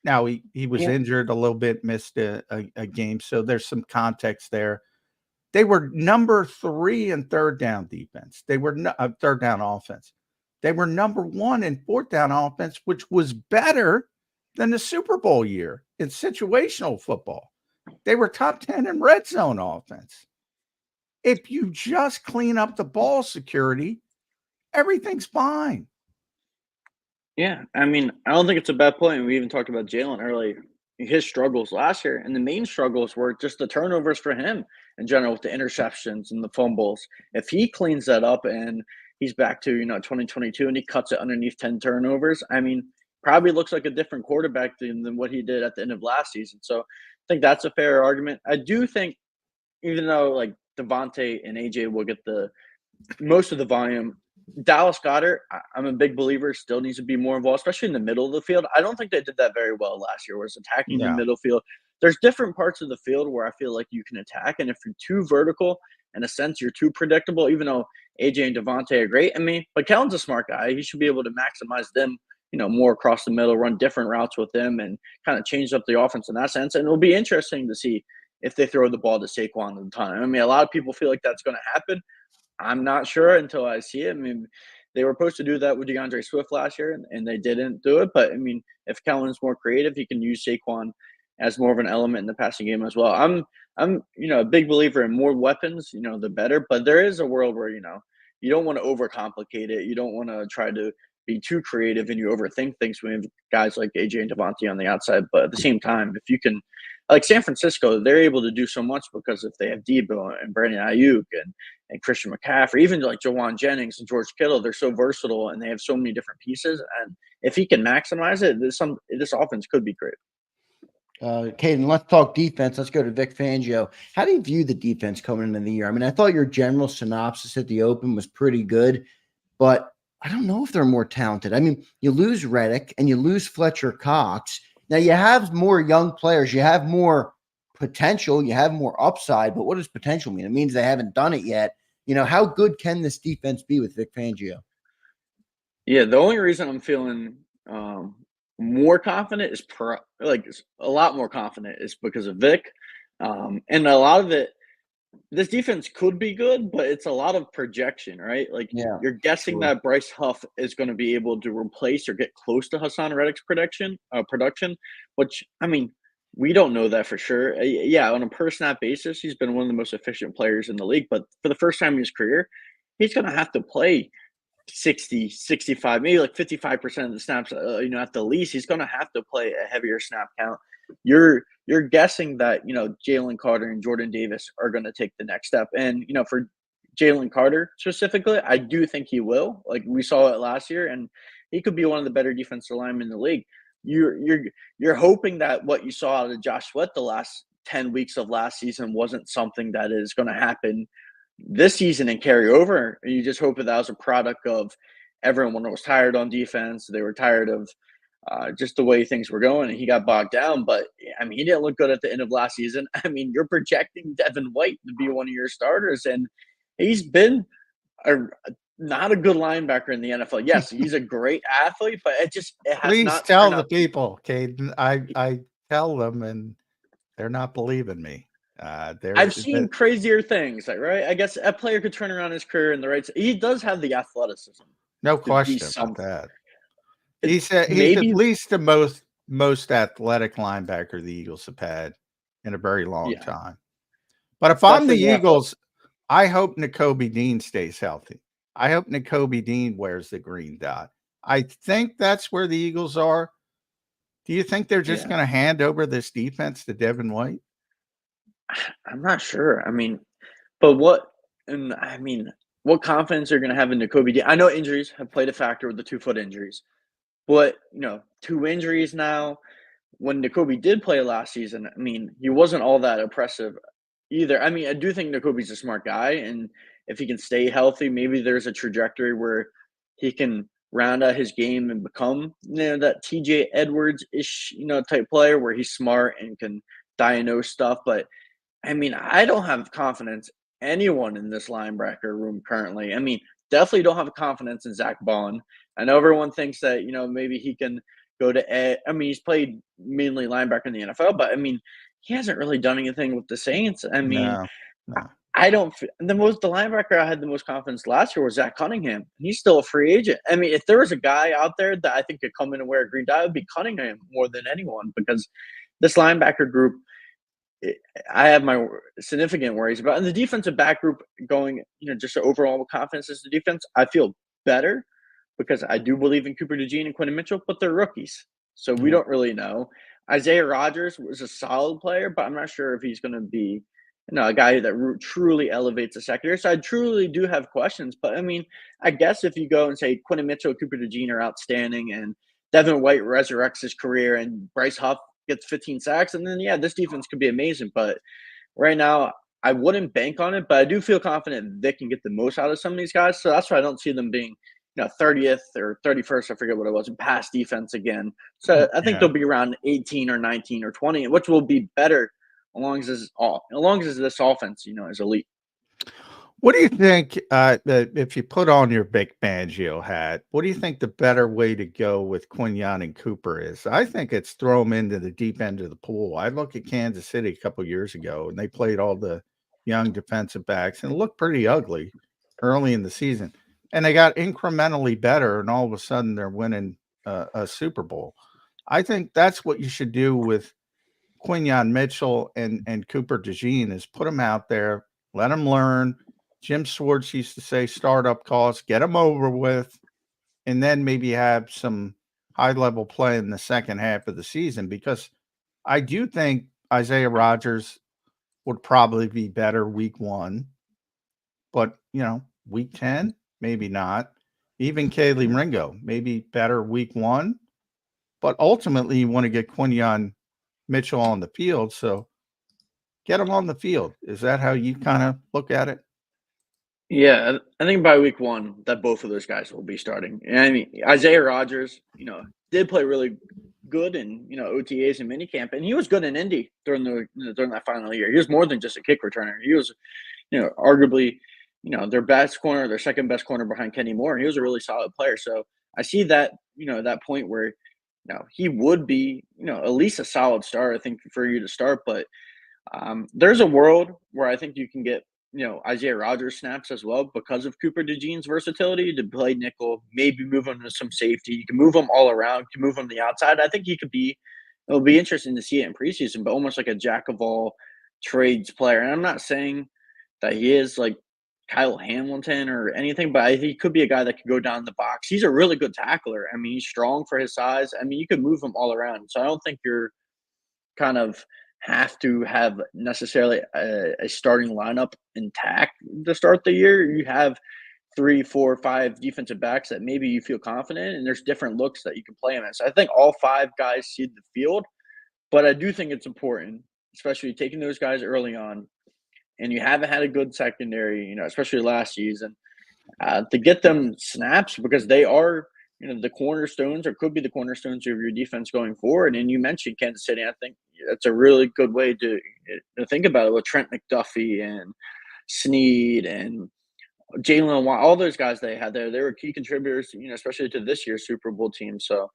Now he was injured a little bit, missed a game. So there's some context there. They were number 3 in third down defense. They were third down offense. They were number 1 in fourth down offense, which was better than the Super Bowl year in situational football. They were top 10 in red zone offense. If you just clean up the ball security, everything's fine. Yeah, I mean, I don't think it's a bad point. We even talked about Jalen earlier. His struggles last year, and the main struggles were just the turnovers for him in general with the interceptions and the fumbles. If he cleans that up and he's back to, 2022 and he cuts it underneath 10 turnovers, I mean, probably looks like a different quarterback than what he did at the end of last season. So I think that's a fair argument. I do think, even though like Devontae and AJ will get the most of the volume, Dallas Goedert, I'm a big believer, still needs to be more involved, especially in the middle of the field. I don't think they did that very well last year, was attacking the middle field. There's different parts of the field where I feel like you can attack, and if you're too vertical, in a sense, you're too predictable, even though AJ and Devontae are great. I mean, but Kellen's a smart guy. He should be able to maximize them, more across the middle, run different routes with them, and kind of change up the offense in that sense. And it'll be interesting to see if they throw the ball to Saquon at the time. I mean, a lot of people feel like that's going to happen. I'm not sure until I see it. I mean, they were supposed to do that with DeAndre Swift last year, and they didn't do it. But, I mean, if Kellen's more creative, he can use Saquon as more of an element in the passing game as well. I'm a big believer in more weapons, the better. But there is a world where, you don't want to overcomplicate it. You don't want to try to be too creative and you overthink things when guys like AJ and Devontae on the outside. But at the same time, if you can – like San Francisco, they're able to do so much because if they have Debo and Brandon Ayuk and Christian McCaffrey, even like Jawan Jennings and George Kittle, they're so versatile and they have so many different pieces. And if he can maximize it, this offense could be great. Kaden, let's talk defense. Let's go to Vic Fangio. How do you view the defense coming into the year? I mean, I thought your general synopsis at the open was pretty good, but I don't know if they're more talented. I mean, you lose Reddick and you lose Fletcher Cox. Now, you have more young players. You have more potential. You have more upside. But what does potential mean? It means they haven't done it yet. How good can this defense be with Vic Fangio? Yeah, the only reason I'm feeling more confident is a lot more confident is because of Vic. And a lot of it, this defense could be good, but it's a lot of projection, right? Like you're guessing that Bryce Huff is going to be able to replace or get close to Hassan Reddick's production, which, I mean, we don't know that for sure. Yeah, on a per snap basis, he's been one of the most efficient players in the league, but for the first time in his career, he's going to have to play 60, 65, maybe like 55% of the snaps, at the least. He's going to have to play a heavier snap count. You're guessing that, Jalen Carter and Jordan Davis are going to take the next step. And, for Jalen Carter specifically, I do think he will. Like we saw it last year, and he could be one of the better defensive linemen in the league. You're hoping that what you saw out of Josh Sweat the last 10 weeks of last season wasn't something that is going to happen this season and carry over. And you just hope that was a product of everyone was tired on defense. They were tired of just the way things were going, and he got bogged down. But, I mean, he didn't look good at the end of last season. I mean, you're projecting Devin White to be one of your starters, and he's been not a good linebacker in the NFL. Yes, he's a great athlete, but it has Please not tell the people, Kaden. I tell them, and they're not believing me. I've seen crazier things, right? I guess a player could turn around his career in the right. He does have the athleticism. No question about that. He's at least the most athletic linebacker the Eagles have had in a very long time. But if I'm the Eagles, I hope Nakobe Dean stays healthy. I hope Nakobe Dean wears the green dot. I think that's where the Eagles are. Do you think they're just going to hand over this defense to Devin White? I'm not sure. I mean, but what confidence are you going to have in Nakobe Dean? I know injuries have played a factor with the 2-foot injuries. But, 2 injuries now. When Nakobe did play last season, I mean, he wasn't all that impressive either. I mean, I do think Nakobe's a smart guy, and if he can stay healthy, maybe there's a trajectory where he can round out his game and become, that TJ Edwards-ish, type player where he's smart and can diagnose stuff. But I mean, I don't have confidence anyone in this linebacker room currently. I mean, definitely don't have confidence in Zach Bond. I know everyone thinks that, maybe he can go to ed. I mean, he's played mainly linebacker in the NFL, but I mean, he hasn't really done anything with the Saints. I mean, No, no. I don't – the linebacker I had the most confidence last year was Zach Cunningham. He's still a free agent. I mean, if there was a guy out there that I think could come in and wear a green dye, it would be Cunningham more than anyone, because this linebacker group, I have my significant worries about. And the defensive back group going, just overall with confidence as the defense, I feel better because I do believe in Cooper DeJean and Quentin Mitchell, but they're rookies. So we don't really know. Isaiah Rodgers was a solid player, but I'm not sure if he's going to be a guy that truly elevates the secondary. So I truly do have questions. But, I mean, I guess if you go and say Quentin Mitchell, Cooper DeJean are outstanding, and Devin White resurrects his career, and Bryce Huff gets 15 sacks, and then, this defense could be amazing. But right now, I wouldn't bank on it, but I do feel confident they can get the most out of some of these guys. So that's why I don't see them being 30th or 31st, I forget what it was, in pass defense again. So I think they'll be around 18 or 19 or 20, which will be better as long as this offense, is elite. What do you think, if you put on your Vic Fangio hat, what do you think the better way to go with Quinyon and Cooper is? I think it's throw them into the deep end of the pool. I look at Kansas City a couple years ago, and they played all the young defensive backs, and it looked pretty ugly early in the season. And they got incrementally better, and all of a sudden they're winning a Super Bowl. I think that's what you should do with Quinyon Mitchell and Cooper DeJean, is put them out there, let them learn. Jim Schwartz used to say startup costs, get them over with, and then maybe have some high-level play in the second half of the season, because I do think Isaiah Rodgers would probably be better week 1, but, week 10, maybe not. Even Kaylee Ringo, maybe better week 1, but ultimately you want to get Quinyon Mitchell on the field, so get him on the field. Is that how you kind of look at it? Yeah, I think by week 1 that both of those guys will be starting. And I mean, Isaiah Rodgers, did play really good in, OTAs and minicamp, and he was good in Indy during that final year. He was more than just a kick returner. He was, arguably, their best corner, their second best corner behind Kenny Moore. He was a really solid player. So I see that, that point where, he would be, at least a solid start, I think, for you to start. But there's a world where I think you can get, Isaiah Rodgers snaps as well because of Cooper DeJean's versatility to play nickel, maybe move him to some safety. You can move him all around, you can move him to the outside. I think it'll be interesting to see it in preseason, but almost like a jack of all trades player. And I'm not saying that he is like Kyle Hamilton or anything, but he could be a guy that could go down the box. He's a really good tackler. I mean, he's strong for his size. I mean, you could move him all around. So I don't think you're kind of have to have necessarily a starting lineup intact to start the year. You have 3, 4, 5 defensive backs that maybe you feel confident in, and there's different looks that you can play them in. So I think all 5 guys see the field, but I do think it's important, especially taking those guys early on, and you haven't had a good secondary, especially last season, to get them snaps, because they are, the cornerstones, or could be the cornerstones of your defense going forward. And you mentioned Kansas City. I think that's a really good way to think about it with Trent McDuffie and Snead and Jalen Watt, all those guys they had there. They were key contributors, especially to this year's Super Bowl team. So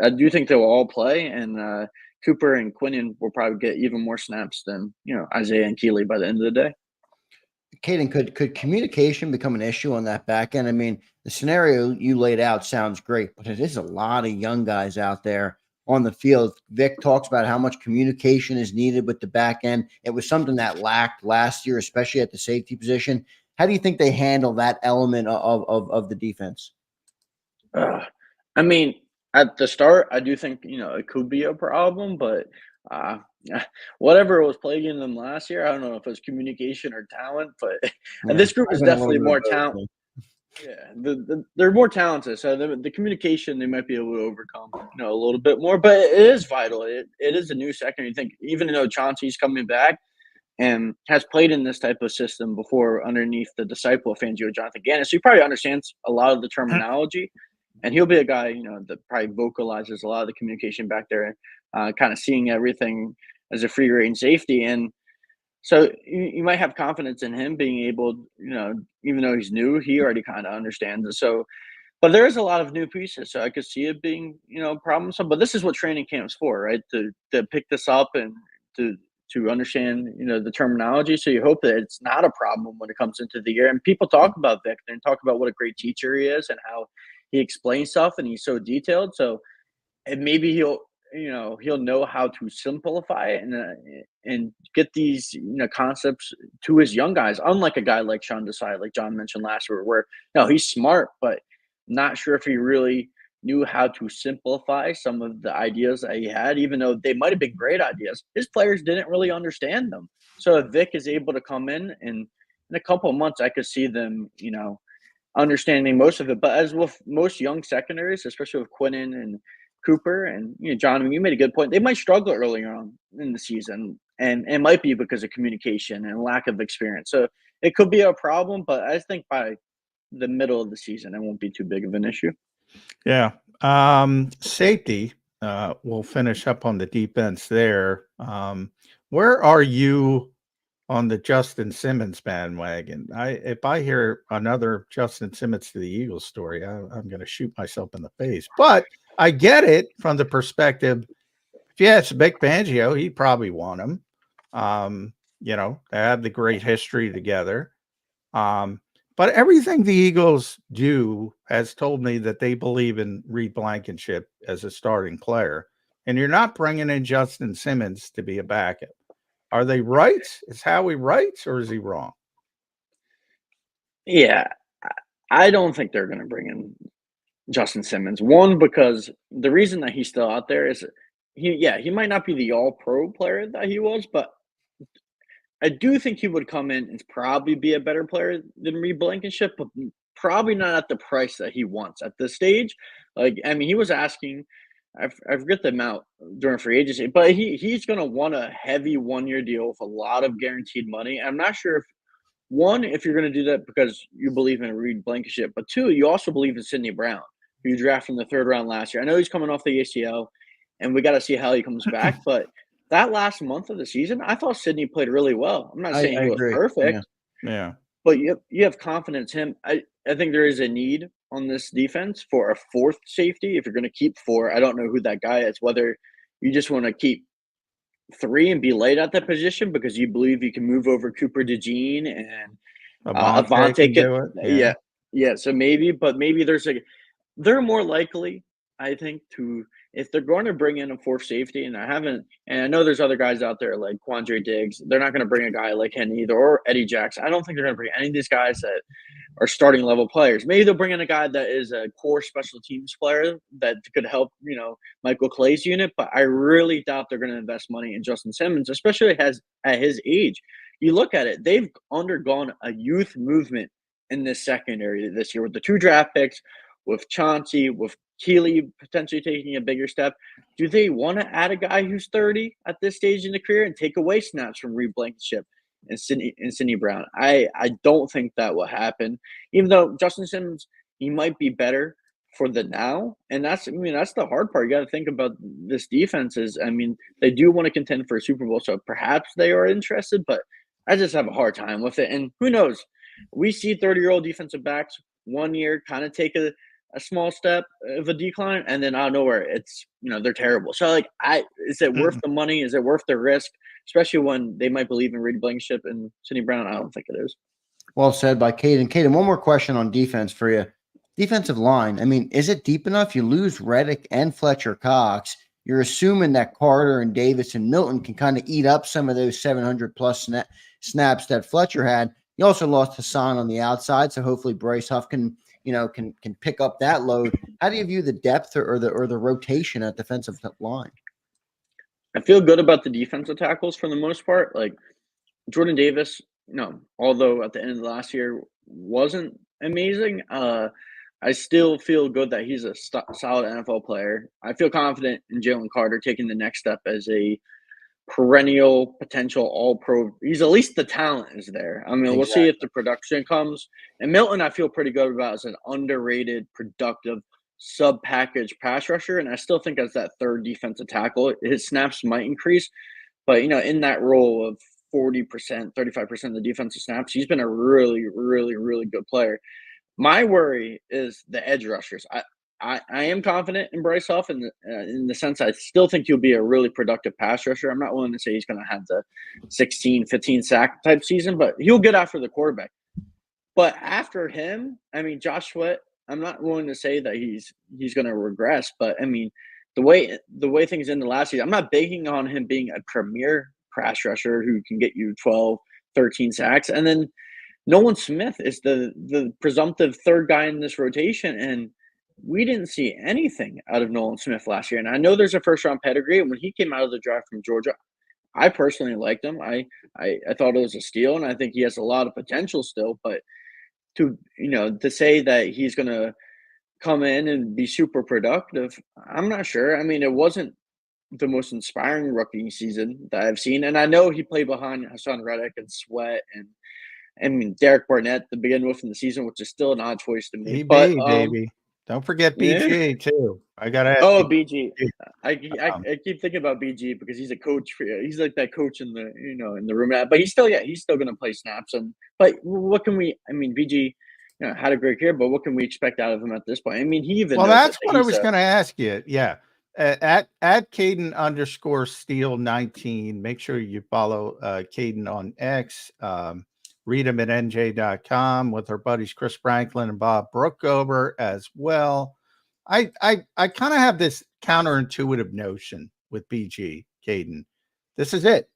I do think they will all play, and Cooper and Quinyon will probably get even more snaps than, Isaiah and Keeley by the end of the day. Kaden, could communication become an issue on that back end? I mean, the scenario you laid out sounds great, but it is a lot of young guys out there on the field. Vic talks about how much communication is needed with the back end. It was something that lacked last year, especially at the safety position. How do you think they handle that element of the defense? I mean, at the start, I do think, it could be a problem, but whatever was plaguing them last year, I don't know if it was communication or talent, but this group is definitely more talented. Yeah, they're more talented, so the communication they might be able to overcome, a little bit more. But it is vital. It is a new second. You think, even though Chauncey's coming back, and has played in this type of system before underneath the disciple of Fangio, Jonathan Gannon. So he probably understands a lot of the terminology, and he'll be a guy, that probably vocalizes a lot of the communication back there, kind of seeing everything as a free range safety. And so you might have confidence in him being able, even though he's new, he already kind of understands it. So, but there is a lot of new pieces, so I could see it being, problemsome. But this is what training camp's for, right? To pick this up and to understand, the terminology. So you hope that it's not a problem when it comes into the year. And people talk about Vic and talk about what a great teacher he is and how he explains stuff and he's so detailed. So, and maybe he'll know how to simplify it and get these concepts to his young guys. Unlike a guy like Sean Desai, like John mentioned last year, where no, he's smart, but not sure if he really knew how to simplify some of the ideas that he had, even though they might have been great ideas. His players didn't really understand them. So if Vic is able to come in and in a couple of months, I could see them, understanding most of it. But as with most young secondaries, especially with Quinnen and Cooper and John, you made a good point. They might struggle earlier on in the season, and it might be because of communication and lack of experience. So it could be a problem, but I think by the middle of the season, it won't be too big of an issue. Yeah. Safety. We'll finish up on the defense there. Where are you on the Justin Simmons bandwagon? If I hear another Justin Simmons to the Eagles story, I'm going to shoot myself in the face. But I get it from the perspective. If you ask Vic Fangio, he'd probably want him. They have the great history together. But everything the Eagles do has told me that they believe in Reed Blankenship as a starting player. And you're not bringing in Justin Simmons to be a backup. Are they right? Is Howie right, or is he wrong? Yeah, I don't think they're going to bring in Justin Simmons. One, because the reason that he's still out there is he might not be the all-pro player that he was, but I do think he would come in and probably be a better player than Reed Blankenship, but probably not at the price that he wants at this stage. He was asking, I forget the amount during free agency, but he's going to want a heavy 1-year deal with a lot of guaranteed money. I'm not sure if you're going to do that because you believe in Reed Blankenship, but two, you also believe in Sidney Brown, who you drafted in the 3rd round last year. I know he's coming off the ACL, and we got to see how he comes back, but that last month of the season, I thought Sidney played really well. I'm not saying he was perfect. Yeah. But you have confidence in him. I think there is a need on this defense for a 4th safety. If you're going to keep 4, I don't know who that guy is, whether you just want to keep 3 and be late at that position because you believe you can move over Cooper DeJean and Avonte can do it. Yeah. So maybe they're more likely, I think, to if they're going to bring in a 4th safety, and I know there's other guys out there like Quandre Diggs, they're not going to bring a guy like Henny either or Eddie Jackson. I don't think they're going to bring any of these guys that are starting level players. Maybe they'll bring in a guy that is a core special teams player that could help, Michael Clay's unit, but I really doubt they're going to invest money in Justin Simmons, especially at his age. You look at it, they've undergone a youth movement in this secondary this year with the 2 draft picks, with Chauncey, with Keeley potentially taking a bigger step. Do they want to add a guy who's 30 at this stage in the career and take away snaps from Reed Blankenship and Sidney Brown? I don't think that will happen, even though Justin Simmons, he might be better for the now. And that's the hard part. You got to think about this defense they do want to contend for a Super Bowl, so perhaps they are interested, but I just have a hard time with it. And who knows? We see 30-year-old defensive backs 1 year kind of take a small step of a decline, and then out of nowhere, it's they're terrible. So is it worth the money? Is it worth the risk? Especially when they might believe in Reed Blankenship and Sidney Brown. I don't think it is. Well said by Kaden. Kaden, one more question on defense for you. Defensive line. Is it deep enough? You lose Reddick and Fletcher Cox. You're assuming that Carter and Davis and Milton can kind of eat up some of those 700 plus snaps that Fletcher had. You also lost Hassan on the outside, so hopefully Bryce Huff can pick up that load. How do you view the depth or the rotation at defensive line? I feel good about the defensive tackles for the most part. Like Jordan Davis, although at the end of the last year wasn't amazing, I still feel good that he's a solid NFL player. I feel confident in Jalen Carter taking the next step as a perennial potential all-pro. He's at least the talent is there. I mean, we'll see if the production comes. And Milton, I feel pretty good about as an underrated, productive sub-package pass rusher. And I still think as that third defensive tackle, his snaps might increase. But, in that role of 40%, 35% of the defensive snaps, he's been a really, really, really good player. My worry is the edge rushers. I am confident in Bryce Huff in the sense I still think he'll be a really productive pass rusher. I'm not willing to say he's going to have the 16, 15 sack type season, but he'll get after the quarterback. But after him, I mean, Josh Sweat, I'm not willing to say that he's going to regress, but I mean, the way things ended last season, I'm not banking on him being a premier pass rusher who can get you 12, 13 sacks. And then Nolan Smith is the presumptive third guy in this rotation, and we didn't see anything out of Nolan Smith last year. And I know there's a first-round pedigree, and when he came out of the draft from Georgia, I personally liked him. I thought it was a steal, and I think he has a lot of potential still. But to say that he's going to come in and be super productive, I'm not sure. I mean, it wasn't the most inspiring rookie season that I've seen. And I know he played behind Hassan Reddick and Sweat and I mean Derek Barnett to begin with in the season, which is still an odd choice to me. But baby. Don't forget BG too. I gotta ask BG. I keep thinking about BG because he's a coach for you. He's like that coach in the in the room. But he's still gonna play snaps. But what can we? I mean, BG had a great career, but what can we expect out of him at this point? I mean, he even that's what I was gonna ask you. Yeah. At Kaden _Steel 19. Make sure you follow Kaden on X. Read him at nj.com with our buddies Chris Franklin and Bob Brookover as well. I kind of have this counterintuitive notion with BG Kaden. This is it.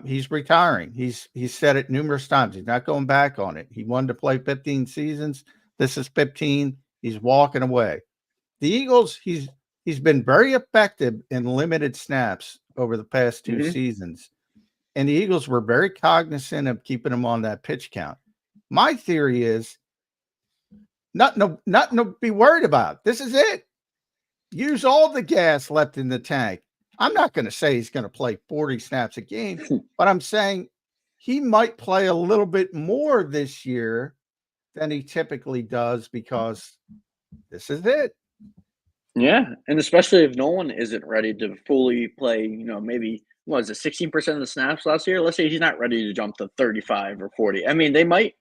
He's retiring. He's said it numerous times. He's not going back on it. He wanted to play 15 seasons. This is 15. He's walking away. The Eagles, he's been very effective in limited snaps over the past two seasons. And the Eagles were very cognizant of keeping him on that pitch count. My theory is nothing to be worried about. This is it. Use all the gas left in the tank. I'm not going to say he's going to play 40 snaps a game, but I'm saying he might play a little bit more this year than he typically does because this is it. Yeah, and especially if no one isn't ready to fully play, maybe – was it 16% of the snaps last year? Let's say he's not ready to jump to 35 or 40. I mean, they might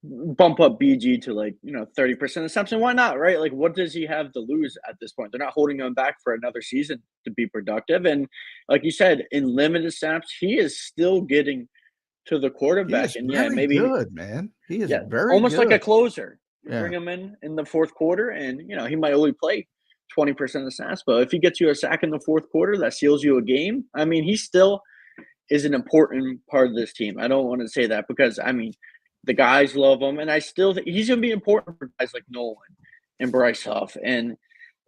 bump up BG to 30% of the snaps. And why not, right? Like, what does he have to lose at this point? They're not holding him back for another season to be productive. And like you said, in limited snaps, he is still getting to the quarterback. And maybe good, man. He is very almost good. Like a closer. You bring him in the fourth quarter, and he might only play 20% of the snaps, but if he gets you a sack in the fourth quarter, that seals you a game. I mean, he still is an important part of this team. I don't want to say that because, I mean, the guys love him, and I still think he's going to be important for guys like Nolan and Bryce Huff. And,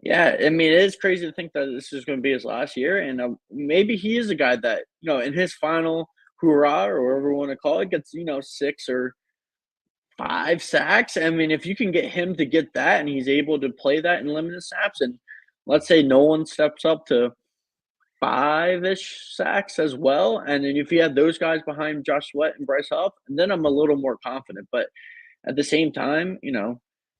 yeah, I mean, it is crazy to think that this is going to be his last year, and maybe he is a guy that, in his final hurrah or whatever you want to call it, gets, 6 or 5 sacks. I mean, if you can get him to get that and he's able to play that in limited snaps, and let's say no one steps up to 5-ish sacks as well, and then if you have those guys behind Josh Sweat and Bryce Huff, then I'm a little more confident. But at the same time,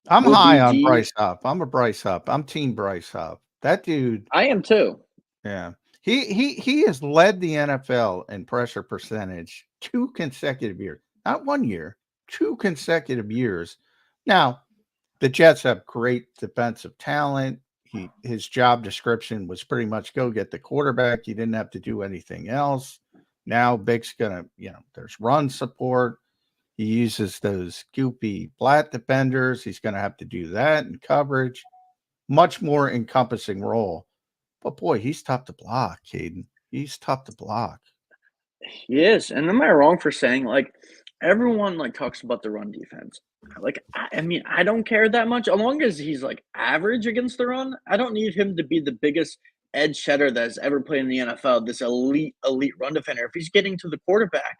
I'm high on Bryce Huff. I'm a Bryce Huff. I'm team Bryce Huff. That dude. I am too. Yeah. He has led the NFL in pressure percentage 2 consecutive years. Not 1 year. 2 consecutive years. Now, the Jets have great defensive talent. His job description was pretty much go get the quarterback. He didn't have to do anything else. Now Big's going to, there's run support. He uses those goopy flat defenders. He's going to have to do that in coverage. Much more encompassing role. But boy, he's tough to block, Kaden. He's tough to block. He is. And am I wrong for saying, everyone talks about the run defense. I mean, I don't care that much. As long as he's average against the run, I don't need him to be the biggest edge setter that has ever played in the NFL, this elite run defender. If he's getting to the quarterback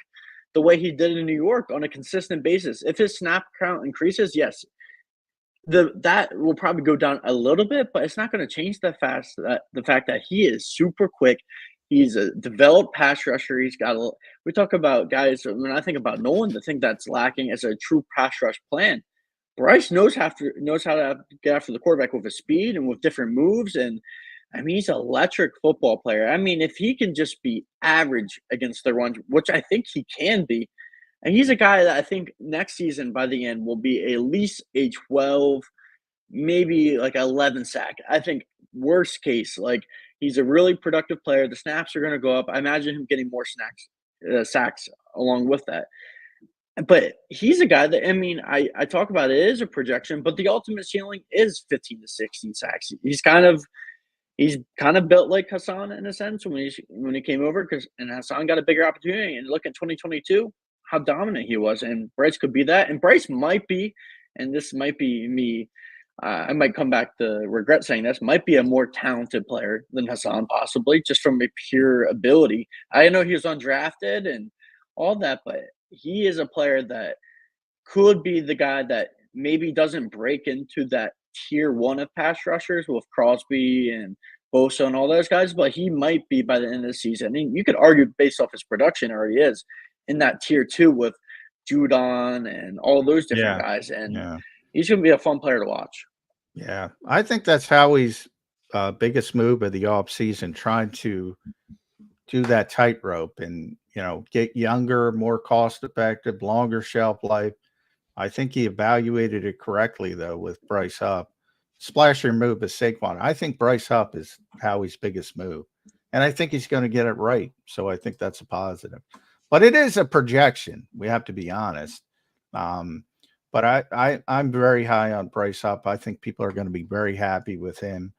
the way he did in New York on a consistent basis, if his snap count increases, yes, that will probably go down a little bit, but it's not going to change the fact that he is super quick. He's a developed pass rusher. He's got a. We talk about guys. When I think about Nolan, the thing that's lacking is a true pass rush plan. Bryce knows how to get after the quarterback with his speed and with different moves. And I mean, he's an electric football player. I mean, if he can just be average against the run, which I think he can be, and he's a guy that I think next season by the end will be at least a 12, maybe like 11 sack. I think worst case, like he's a really productive player. The snaps are going to go up. I imagine him getting more sacks along with that. But he's a guy that, I mean, I talk about it is a projection, but the ultimate ceiling is 15 to 16 sacks. He's kind of built like Hassan in a sense when he came over, and Hassan got a bigger opportunity. And look at 2022, how dominant he was, and Bryce could be that. And Bryce might be, and this might be me, I might come back to regret saying this, might be a more talented player than Hassan possibly, just from a pure ability. I know he was undrafted and all that, but he is a player that could be the guy that maybe doesn't break into that tier 1 of pass rushers with Crosby and Bosa and all those guys, but he might be by the end of the season. I mean, you could argue based off his production already is in that tier 2 with Judon and all those different guys. And he's going to be a fun player to watch. Yeah. I think that's Howie's biggest move of the offseason, trying to do that tightrope and, get younger, more cost-effective, longer shelf life. I think he evaluated it correctly, though, with Bryce Huff. Splasher move is Saquon. I think Bryce Huff is Howie's biggest move, and I think he's going to get it right. So I think that's a positive. But it is a projection. We have to be honest. But I'm very high on Bryce Huff. I think people are going to be very happy with him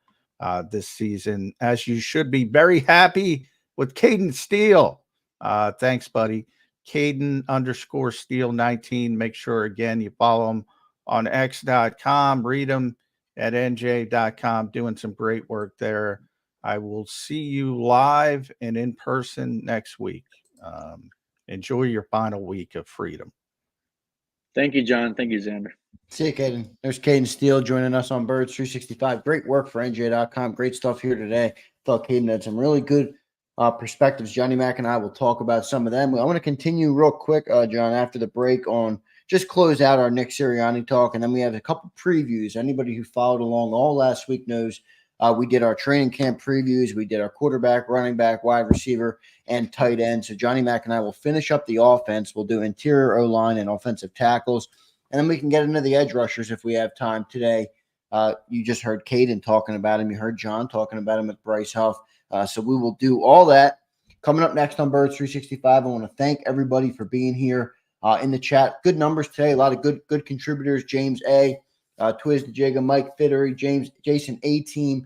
this season, as you should be very happy with Kaden Steel. Thanks, buddy. Kaden _Steel19. Make sure, again, you follow him on x.com. Read him at nj.com. Doing some great work there. I will see you live and in person next week. Enjoy your final week of freedom. Thank you, John. Thank you, Zander. See you, Kaden. There's Kaden Steel joining us on Birds 365. Great work for NJ.com. Great stuff here today. Thought Kaden had some really good perspectives. Johnny Mac and I will talk about some of them. I want to continue real quick, John, after the break on just close out our Nick Sirianni talk, and then we have a couple previews. Anybody who followed along all last week knows we did our training camp previews. We did our quarterback, running back, wide receiver, and tight end. So Johnny Mac and I will finish up the offense. We'll do interior O-line and offensive tackles, and then we can get into the edge rushers if we have time today. You just heard Kaden talking about him. You heard John talking about him with Bryce Huff. So we will do all that. Coming up next on Birds 365, I want to thank everybody for being here in the chat. Good numbers today. A lot of good contributors. James A., Twiz the Jigga, Mike Fittery, Jason A-Team,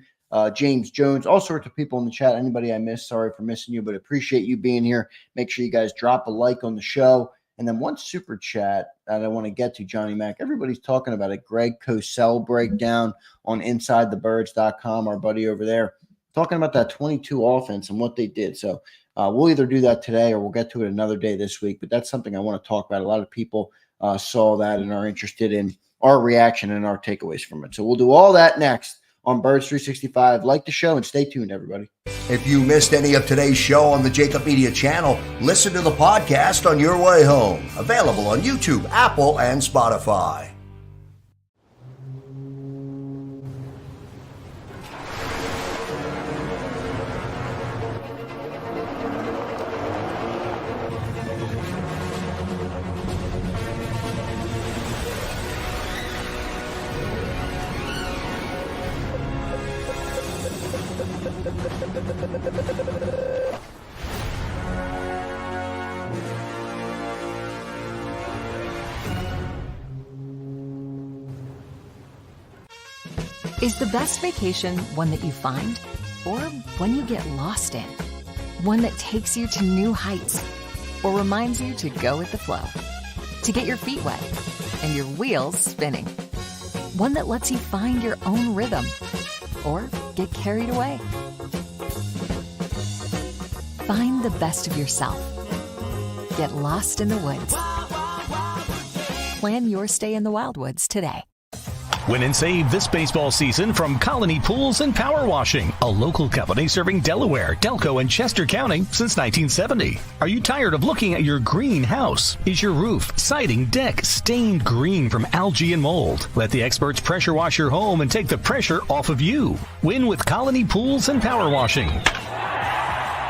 James Jones, all sorts of people in the chat. Anybody I missed, sorry for missing you, but appreciate you being here. Make sure you guys drop a like on the show. And then one super chat that I want to get to, Johnny Mac. Everybody's talking about a Greg Cosell breakdown on InsideTheBirds.com, our buddy over there, talking about that 22 offense and what they did. So we'll either do that today or we'll get to it another day this week. But that's something I want to talk about. A lot of people saw that and are interested in our reaction and our takeaways from it. So we'll do all that next on Birds 365. Like the show and stay tuned, everybody. If you missed any of today's show on the JAKIB Media channel, listen to the podcast on your way home. Available on YouTube, Apple, and Spotify. Is the best vacation one that you find, or one you get lost in? One that takes you to new heights, or reminds you to go with the flow? To get your feet wet and your wheels spinning? One that lets you find your own rhythm, or get carried away? Find the best of yourself. Get lost in the woods. Plan your stay in the Wildwoods today. Win and save this baseball season from Colony Pools and Power Washing, a local company serving Delaware, Delco, and Chester County since 1970. Are you tired of looking at your greenhouse? Is your roof, siding, deck stained green from algae and mold? Let the experts pressure wash your home and take the pressure off of you. Win with Colony Pools and Power Washing.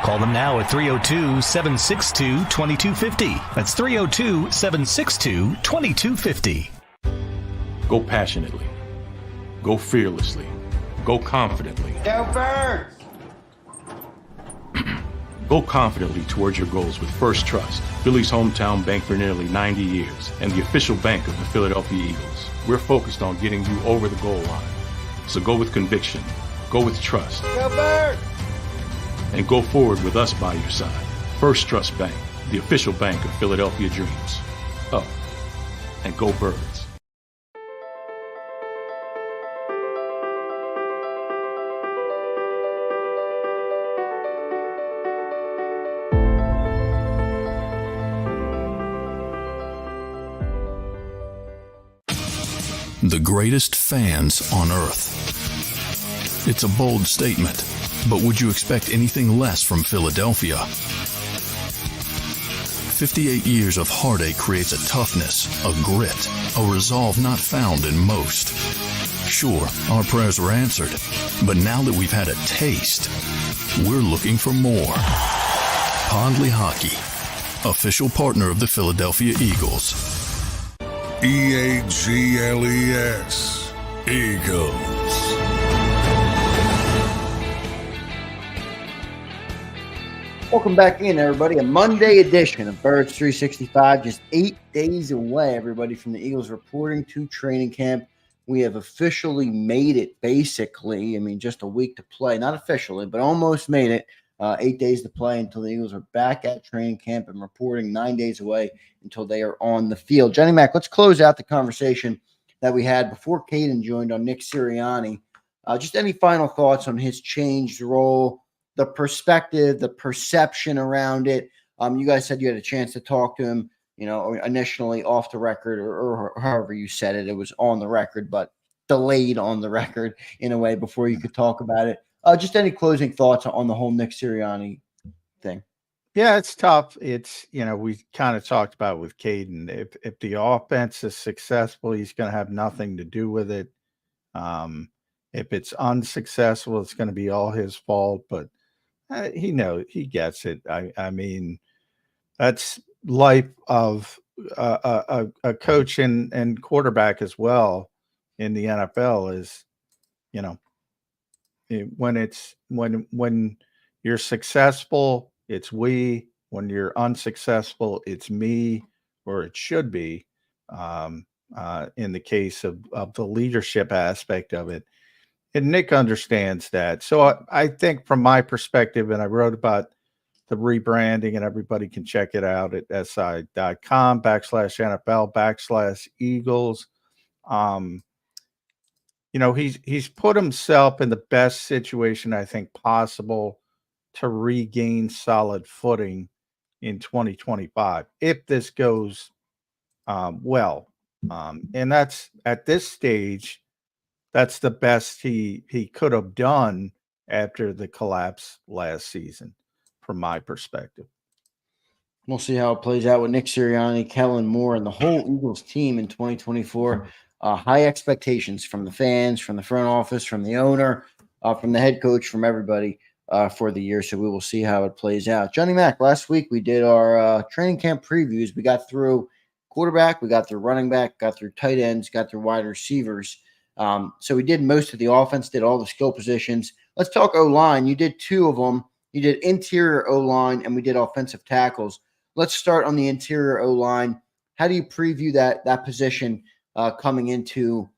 Call them now at 302-762-2250. That's 302-762-2250. Go passionately. Go fearlessly. Go confidently. Go Birds! Go confidently towards your goals with First Trust, Philly's hometown bank for nearly 90 years, and the official bank of the Philadelphia Eagles. We're focused on getting you over the goal line. So go with conviction. Go with trust. Go Birds! And go forward with us by your side. First Trust Bank, the official bank of Philadelphia Dreams. Oh, and go Birds. The greatest fans on earth. It's a bold statement, but would you expect anything less from Philadelphia? 58 years of heartache creates a toughness, a grit, a resolve not found in most. Sure, our prayers were answered, but now that we've had a taste, we're looking for more. Pondley Hockey, official partner of the Philadelphia Eagles. EAGLES, Eagles. Welcome back in, everybody. A Monday edition of Birds 365. Just 8 days away, everybody, from the Eagles reporting to training camp. We have officially made it, basically. I mean, just a week to play. Not officially, but almost made it. 8 days to play until the Eagles are back at training camp and reporting. 9 days away until they are on the field. Johnny Mac, let's close out the conversation that we had before Kaden joined on Nick Sirianni. Just any final thoughts on his changed role, the perspective, the perception around it. You guys said you had a chance to talk to him, initially off the record or however you said it. It was on the record, but delayed on the record in a way before you could talk about it. Just any closing thoughts on the whole Nick Sirianni thing? Yeah, it's tough. It's, we kind of talked about with Kaden. If the offense is successful, he's going to have nothing to do with it. If it's unsuccessful, it's going to be all his fault. But he gets it. I mean, that's life of a coach and quarterback as well in the NFL is, when you're successful, it's we. When you're unsuccessful, it's me, or it should be, in the case of the leadership aspect of it. And Nick understands that. So I think from my perspective, and I wrote about the rebranding, and everybody can check it out at si.com/NFL/Eagles. He's put himself in the best situation I think possible to regain solid footing in 2025 if this goes well. And that's at this stage, that's the best he could have done after the collapse last season, from my perspective. We'll see how it plays out with Nick Sirianni, Kellen Moore, and the whole Eagles team in 2024. High expectations from the fans, from the front office, from the owner, from the head coach, from everybody for the year. So we will see how it plays out. Johnny Mac, last week we did our training camp previews. We got through quarterback, we got through running back, got through tight ends, got through wide receivers. So we did most of the offense, did all the skill positions. Let's talk O-line. You did two of them. You did interior O-line, and we did offensive tackles. Let's start on the interior O-line. How do you preview that position coming into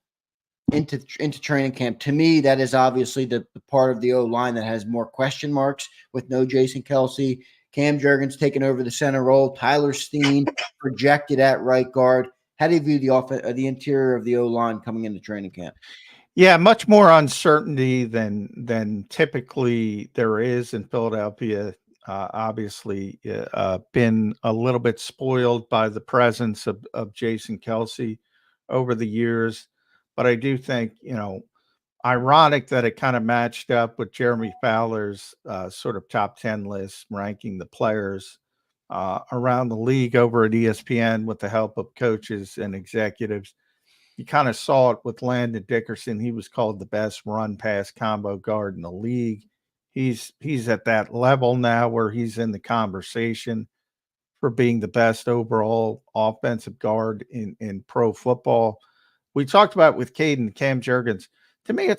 training camp? To me, that is obviously the part of the O-line that has more question marks with no Jason Kelce. Cam Jurgens taking over the center role. Tyler Steen projected at right guard. How do you view the interior of the O-line coming into training camp? Yeah, much more uncertainty than typically there is in Philadelphia. Obviously, been a little bit spoiled by the presence of Jason Kelce over the years. but I do think, ironic that it kind of matched up with Jeremy Fowler's sort of top 10 list, ranking the players around the league over at ESPN with the help of coaches and executives. You kind of saw it with Landon Dickerson. He was called the best run-pass combo guard in the league. He's at that level now where he's in the conversation for being the best overall offensive guard in pro football. We talked about with Cam Jurgens. To me,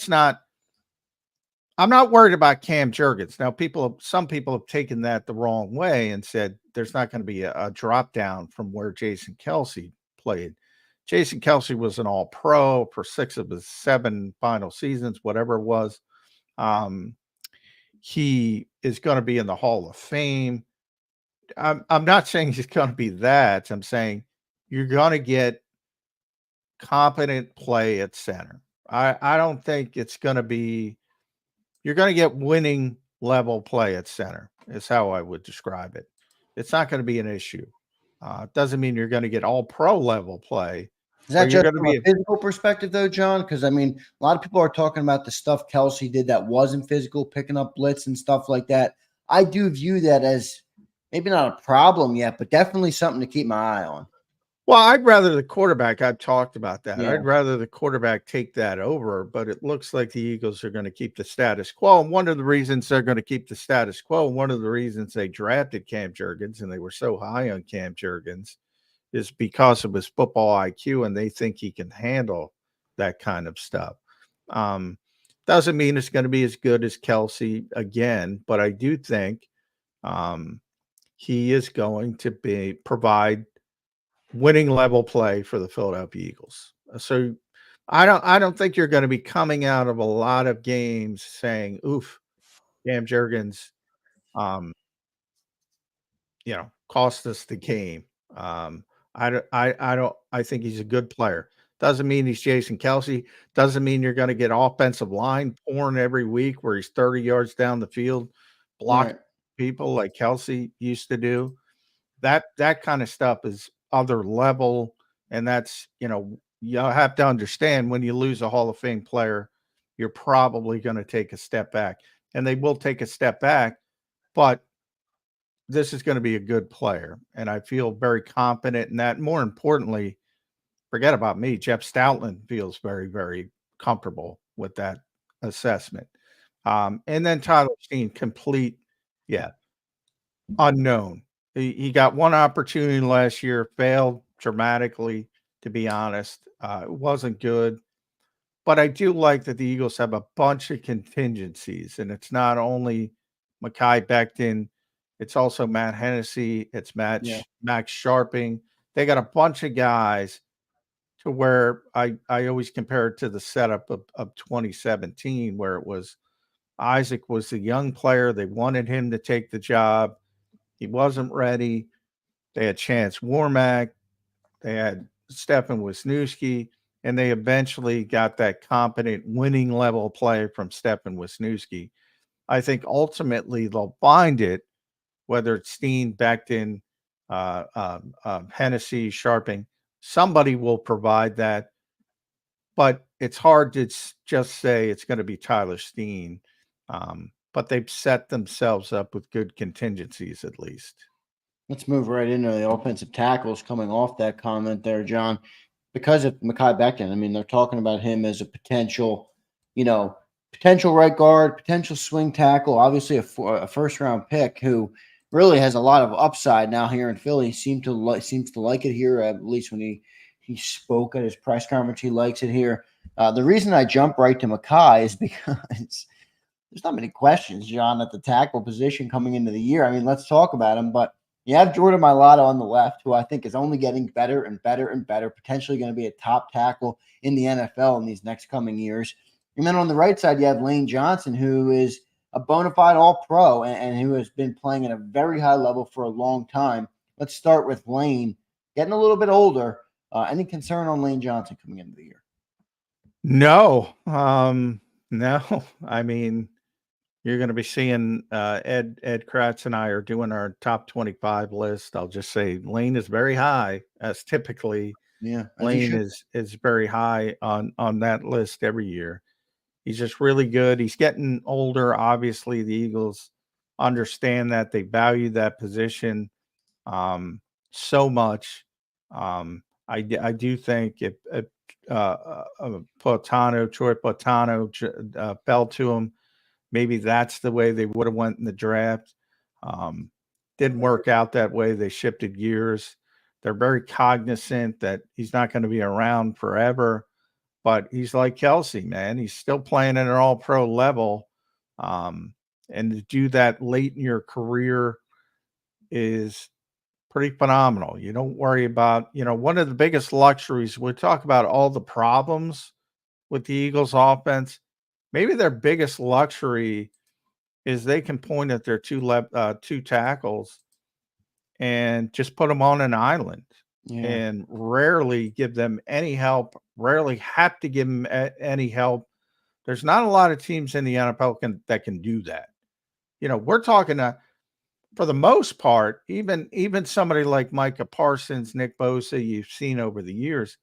I'm not worried about Cam Jurgens. Now, some people have taken that the wrong way and said there's not going to be a drop down from where Jason Kelce played. Jason Kelce was an all-pro for 6 of his 7 final seasons, whatever it was. He is going to be in the Hall of Fame. I'm not saying he's going to be that. I'm saying you're going to get competent play at center. I don't think it's going to be – you're going to get winning level play at center is how I would describe it. It's not going to be an issue. It doesn't mean you're going to get all pro level play. Is that just from a physical perspective, though, John? Because, I mean, a lot of people are talking about the stuff Kelce did that wasn't physical, picking up blitz and stuff like that. I do view that as maybe not a problem yet, but definitely something to keep my eye on. Well, I'd rather the quarterback – I've talked about that. Yeah. I'd rather the quarterback take that over, but it looks like the Eagles are going to keep the status quo. And one of the reasons they're going to keep the status quo, one of the reasons they drafted Cam Jurgens and they were so high on Cam Jurgens is because of his football IQ, and they think he can handle that kind of stuff. Doesn't mean it's going to be as good as Kelce again, but I do think he is going to provide winning level play for the Philadelphia Eagles. So I don't think you're going to be coming out of a lot of games saying, "Oof, Cam Jurgens, cost us the game." I think he's a good player. Doesn't mean he's Jason Kelce. Doesn't mean you're going to get offensive line porn every week where he's 30 yards down the field, blocking people like Kelce used to do. That kind of stuff is other level. And that's, you have to understand when you lose a Hall of Fame player, you're probably going to take a step back. And they will take a step back, but this is going to be a good player. And I feel very confident in that. More importantly, forget about me. Jeff Stoutland feels very, very comfortable with that assessment. And then Tyler Steen, complete, unknown. He got one opportunity last year, failed dramatically, to be honest. It wasn't good. But I do like that the Eagles have a bunch of contingencies, and it's not only Mekhi Becton, it's also Matt Hennessy, it's Max Sharping. They got a bunch of guys to where I always compare it to the setup of 2017, where it was Isaac was the young player. They wanted him to take the job. He wasn't ready. They had Chance Warmack. They had Stefan Wisniewski, and they eventually got that competent winning level play from Stefan Wisniewski. I think ultimately they'll find it, whether it's Steen, Becton, Hennessy, Sharping. Somebody will provide that, but it's hard to just say it's going to be Tyler Steen. But they've set themselves up with good contingencies, at least. Let's move right into the offensive tackles coming off that comment there, John. Because of Mekhi Becton, I mean, they're talking about him as a potential right guard, potential swing tackle, obviously a first-round pick who really has a lot of upside now here in Philly. Seems to like it here, at least when he spoke at his press conference. He likes it here. The reason I jump right to Mekhi is because there's not many questions, John, at the tackle position coming into the year. I mean, let's talk about him, but you have Jordan Mailata on the left, who I think is only getting better and better and better, potentially going to be a top tackle in the NFL in these next coming years. And then on the right side, you have Lane Johnson, who is a bona fide all-pro and who has been playing at a very high level for a long time. Let's start with Lane, getting a little bit older. Any concern on Lane Johnson coming into the year? No. No. I mean, you're going to be seeing Ed Krause and I are doing our top 25 list. I'll just say Lane is very high, as typically Yeah, Lane is very high on that list every year. He's just really good. He's getting older. Obviously, the Eagles understand that. They value that position so much. I do think if Troy Platano fell to him, maybe that's the way they would have went in the draft. Didn't work out that way. They shifted gears. They're very cognizant that he's not going to be around forever, but he's like Kelsey, man. He's still playing at an all-pro level. And to do that late in your career is pretty phenomenal. You don't worry about, one of the biggest luxuries, we talk about all the problems with the Eagles offense. Maybe their biggest luxury is they can point at their two tackles and just put them on an island and rarely give them any help, rarely have to give them any help. There's not a lot of teams in the NFL that can do that. We're talking for the most part, even somebody like Micah Parsons, Nick Bosa, you've seen over the years,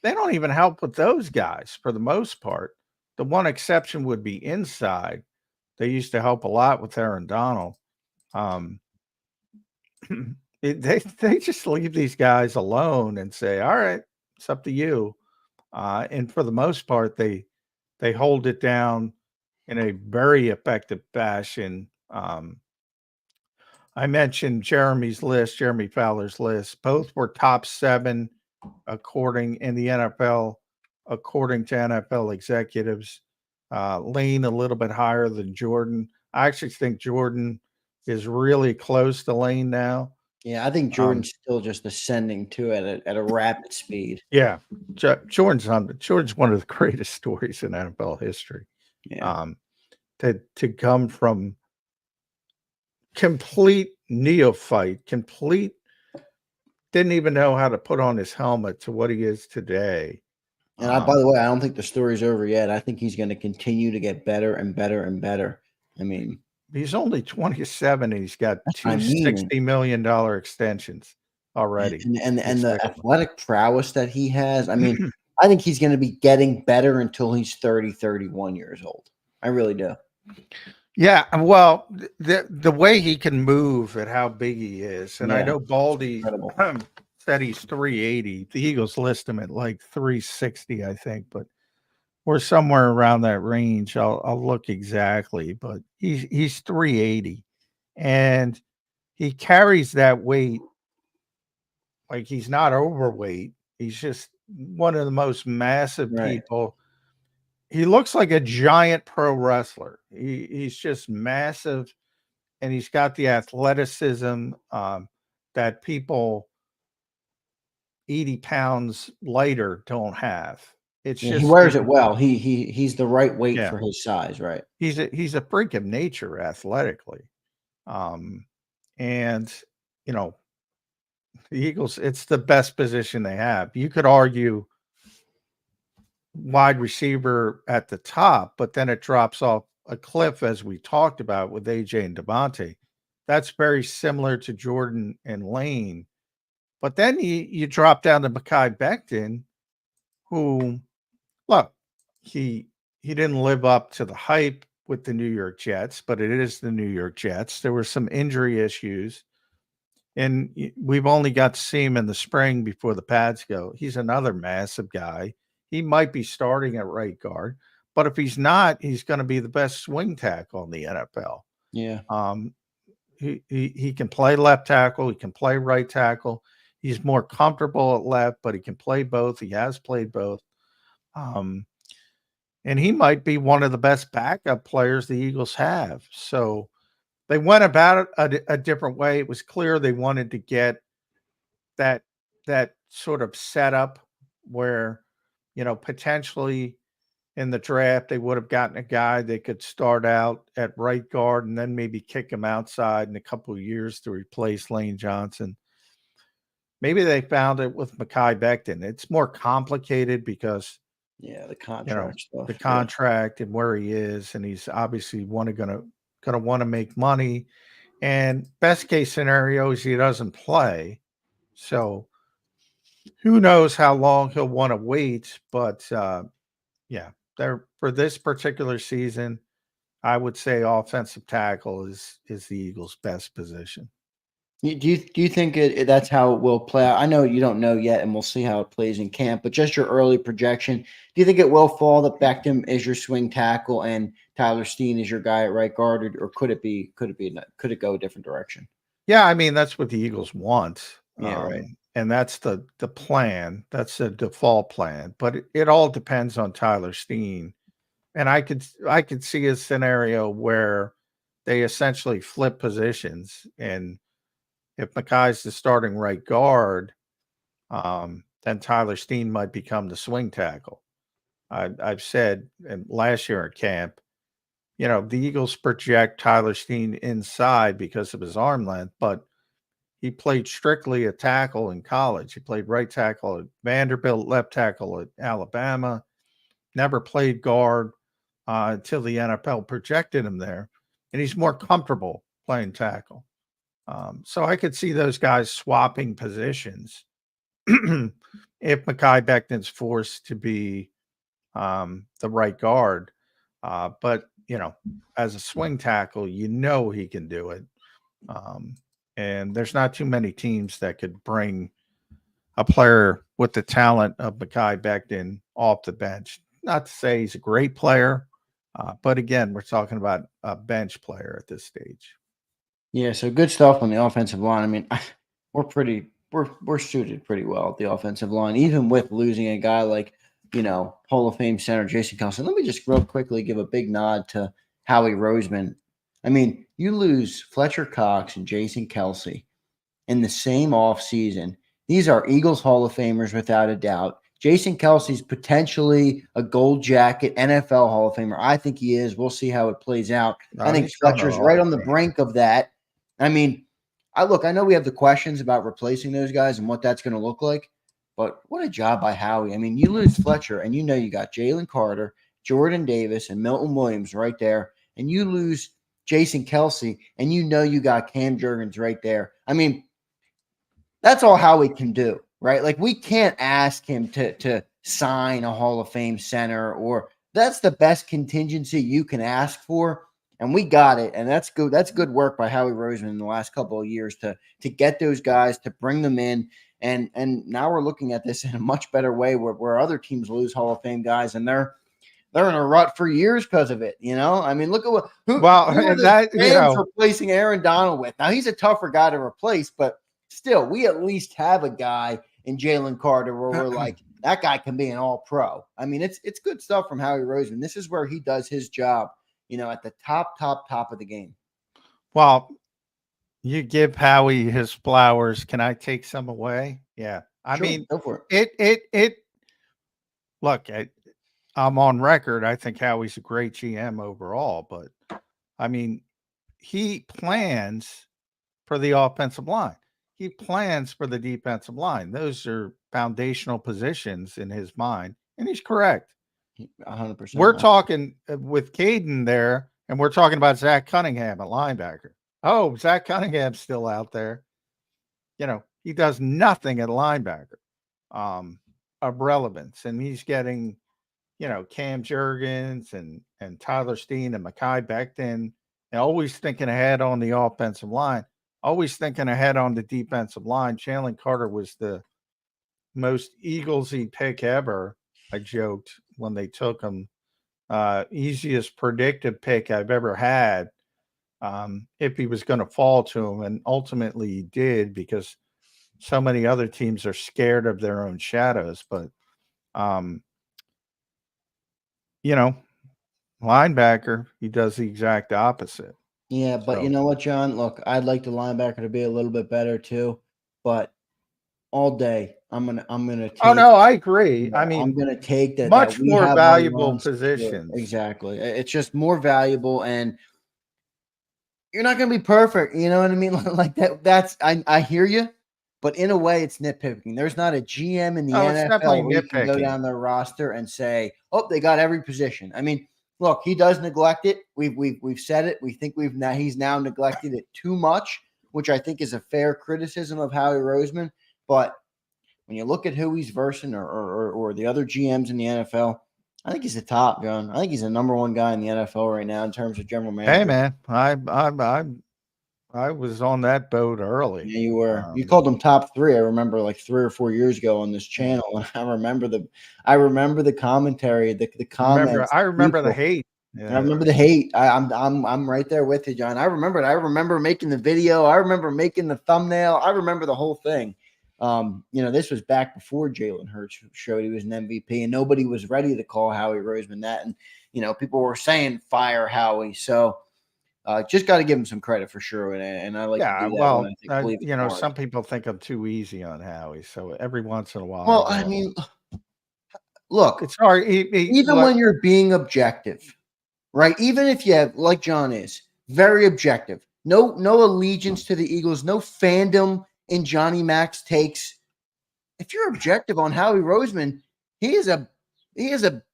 they don't even help with those guys for the most part. The one exception would be inside. They used to help a lot with Aaron Donald. They just leave these guys alone and say, all right, it's up to you. And for the most part, they hold it down in a very effective fashion. I mentioned Jeremy Fowler's list. Both were top 7 in the NFL, according to NFL executives. Lane a little bit higher than Jordan. I actually think Jordan is really close to Lane now. Yeah, I think Jordan's still just ascending to it at a rapid speed. Yeah, Jordan's one of the greatest stories in NFL history. Yeah, to come from complete neophyte, didn't even know how to put on his helmet to what he is today. And by the way, I don't think the story's over yet. I think he's going to continue to get better and better and better. I mean, he's only 27 and he's got two $60 million extensions already. And the athletic prowess that he has, I mean, I think he's going to be getting better until he's 30, 31 years old. I really do. Yeah, well, the way he can move and how big he is, and I know Baldy said he's 380. The Eagles list him at like 360, I think, but we're somewhere around that range. I'll look exactly, but he's 380, and he carries that weight like he's not overweight. He's just one of the most massive people. He looks like a giant pro wrestler. He's just massive, and he's got the athleticism that people 80 pounds lighter don't have. It's just he wears it well. He's the right weight for his size, right? He's a freak of nature athletically. And the Eagles, it's the best position they have. You could argue wide receiver at the top, but then it drops off a cliff, as we talked about with AJ and Devontae. That's very similar to Jordan and Lane. But then you drop down to Mekhi Becton, who, look, he didn't live up to the hype with the New York Jets, but it is the New York Jets. There were some injury issues, and we've only got to see him in the spring before the pads go. He's another massive guy. He might be starting at right guard, but if he's not, he's going to be the best swing tackle in the NFL. Yeah. He can play left tackle. He can play right tackle. He's more comfortable at left, but he can play both. He has played both. And he might be one of the best backup players the Eagles have. So they went about it a different way. It was clear they wanted to get that sort of setup where, potentially in the draft, they would have gotten a guy that could start out at right guard and then maybe kick him outside in a couple of years to replace Lane Johnson. Maybe they found it with Mekhi Becton. It's more complicated because the contract stuff. The contract and where he is, and he's obviously gonna want to make money. And best case scenario is he doesn't play. So Who knows how long he'll want to wait, but yeah, there for this particular season, I would say offensive tackle is the Eagles' best position. Do you think that's how it will play out? I know you don't know yet, and we'll see how it plays in camp. But just your early projection, do you think it will fall that Beckham is your swing tackle and Tyler Steen is your guy at right guard, or could it go a different direction? Yeah, I mean that's what the Eagles want. Yeah, right. And that's the plan. That's the default plan. But it all depends on Tyler Steen. And I could see a scenario where they essentially flip positions, and if Mackay's the starting right guard, then Tyler Steen might become the swing tackle. I've said, and last year at camp, the Eagles project Tyler Steen inside because of his arm length, but he played strictly a tackle in college. He played right tackle at Vanderbilt, left tackle at Alabama, never played guard until the NFL projected him there, and he's more comfortable playing tackle. So I could see those guys swapping positions if Mekhi Becton's forced to be the right guard. But, as a swing tackle, he can do it. And there's not too many teams that could bring a player with the talent of Mekhi Becton off the bench. Not to say he's a great player, but again, we're talking about a bench player at this stage. Yeah, so good stuff on the offensive line. I mean, we're suited pretty well at the offensive line, even with losing a guy like, Hall of Fame center Jason Kelce. Let me just real quickly give a big nod to Howie Roseman. I mean, you lose Fletcher Cox and Jason Kelce in the same offseason. These are Eagles Hall of Famers without a doubt. Jason Kelce's potentially a gold jacket NFL Hall of Famer. I think he is. We'll see how it plays out. I think Fletcher's right on the brink of that. I mean, I know we have the questions about replacing those guys and what that's going to look like, but what a job by Howie. I mean, you lose Fletcher and you got Jalen Carter, Jordan Davis, and Milton Williams right there, and you lose Jason Kelce and you got Cam Jurgens right there. I mean, that's all Howie can do, right? Like, we can't ask him to sign a Hall of Fame center, or that's the best contingency you can ask for. And we got it, and that's good. That's good work by Howie Roseman in the last couple of years to get those guys, to bring them in, and now we're looking at this in a much better way, where other teams lose Hall of Fame guys, and they're in a rut for years because of it. I mean, look at who are the fans replacing Aaron Donald with. Now, he's a tougher guy to replace, but still, we at least have a guy in Jalen Carter where we're like, that guy can be an All-Pro. I mean, it's good stuff from Howie Roseman. This is where he does his job. At the top of the game. Well, you give Howie his flowers. Can I take some away? Yeah. I mean, go for it. Look, I'm on record. I think Howie's a great GM overall, but I mean, he plans for the offensive line. He plans for the defensive line. Those are foundational positions in his mind, and he's correct. 100%. We're talking with Kaden there, and we're talking about Zach Cunningham at linebacker. Oh, Zach Cunningham's still out there. He does nothing at linebacker of relevance, and he's getting, Cam Jurgens and Tyler Steen and Mekhi Becton, and always thinking ahead on the offensive line, always thinking ahead on the defensive line. Jalen Carter was the most Eaglesy pick ever. I joked when they took him. Easiest predictive pick I've ever had, if he was going to fall to him, and ultimately he did, because so many other teams are scared of their own shadows. But linebacker, he does the exact opposite. Yeah, but you know what, John? Look, I'd like the linebacker to be a little bit better too, but all day I'm gonna take, oh no, I agree. I mean, I'm gonna take that much that we more have valuable positions. Exactly. It's just more valuable, and you're not gonna be perfect. You know what I mean? Like that. I hear you, but in a way, it's nitpicking. There's not a GM in the NFL where you can go down their roster and say, "Oh, they got every position." I mean, look, he does neglect it. We've said it. We think he's now neglected it too much, which I think is a fair criticism of Howie Roseman. But when you look at who he's versing or the other GMs in the NFL, I think he's the top, John. I think he's the number one guy in the NFL right now in terms of general manager. Hey, man, I was on that boat early. Yeah, you were. You called him top 3. I remember like 3 or 4 years ago on this channel, and I remember the commentary, the comments. I remember the hate. Yeah. I remember the hate. I'm right there with you, John. I remember it. I remember making the video. I remember making the thumbnail. I remember the whole thing. This was back before Jalen Hurts showed he was an MVP, and nobody was ready to call Howie Roseman that. And people were saying fire Howie. So just got to give him some credit for sure. And I like to do that. Well, some people think I'm too easy on Howie. So every once in a while. Well, I mean, look, it's hard. Even when you're being objective. Right. Even if you have, like John is, very objective, no allegiance to the Eagles, no fandom in Johnny Mac's takes. If you're objective on Howie Roseman, he is a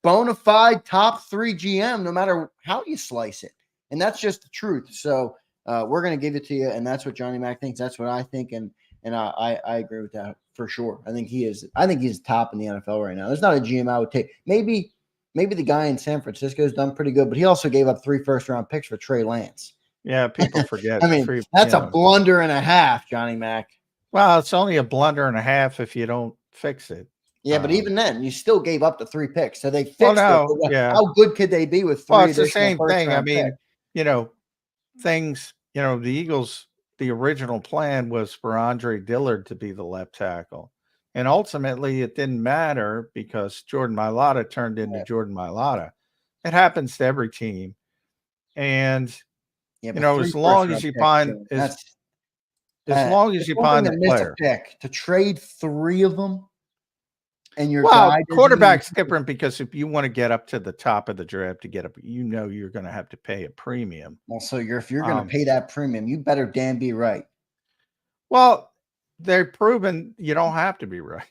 bona fide top 3 GM, no matter how you slice it. And that's just the truth. So we're going to give it to you. And that's what Johnny Mac thinks. That's what I think. And I agree with that for sure. I think he's top in the NFL right now. There's not a GM I would take. Maybe the guy in San Francisco has done pretty good, but he also gave up 3 first-round picks for Trey Lance. Yeah, people forget. I mean, that's a blunder and a half, Johnny Mac. Well, it's only a blunder and a half if you don't fix it. Yeah, but even then, you still gave up the 3 picks. So they fixed it. Yeah. How good could they be with 3? Well, it's the same thing. I mean, the Eagles, the original plan was for Andre Dillard to be the left tackle. And ultimately, it didn't matter because Jordan Mailata turned into Jordan Mailata. It happens to every team. And, as long as you find the player. To trade 3 of them and your quarterback's different because if you want to get up to the top of the draft to get up, you're going to have to pay a premium. Well, so if you're going to pay that premium, you better damn be right. Well, they're proven you don't have to be right.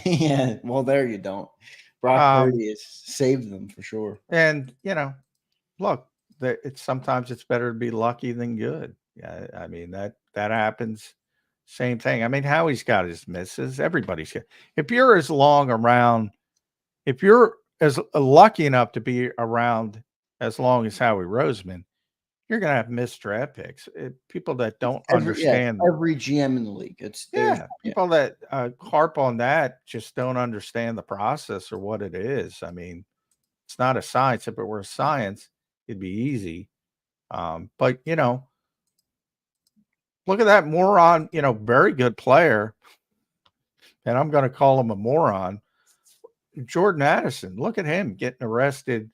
Yeah, well, there you don't. Brock Purdy has saved them for sure. And look, sometimes it's better to be lucky than good. Yeah, I mean that happens. Same thing. I mean, Howie's got his misses. Everybody's got. If you're as lucky enough to be around as long as Howie Roseman, you're going to have missed draft picks. People that don't understand. Every GM in the league. People that harp on that just don't understand the process or what it is. I mean, it's not a science. If it were a science, it'd be easy. But, look at that moron, very good player. And I'm going to call him a moron. Jordan Addison, look at him getting arrested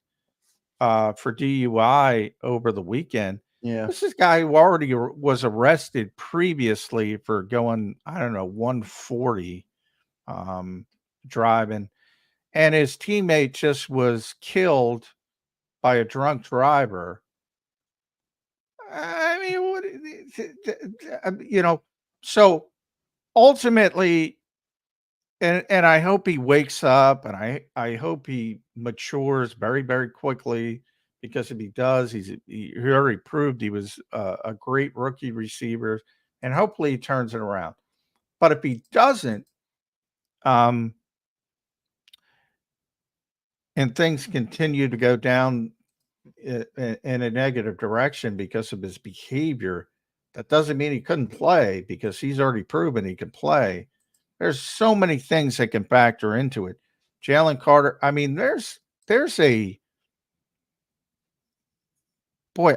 for DUI over the weekend. Yeah. This is a guy who already was arrested previously for going, 140 driving. And his teammate just was killed by a drunk driver. I mean, so ultimately, and I hope he wakes up and I hope he matures very, very quickly, because if he does, he already proved he was a great rookie receiver, and hopefully he turns it around. But if he doesn't, and things continue to go down in a negative direction because of his behavior, that doesn't mean he couldn't play, because he's already proven he can play. There's so many things that can factor into it. Jalen Carter, I mean, there's a boy,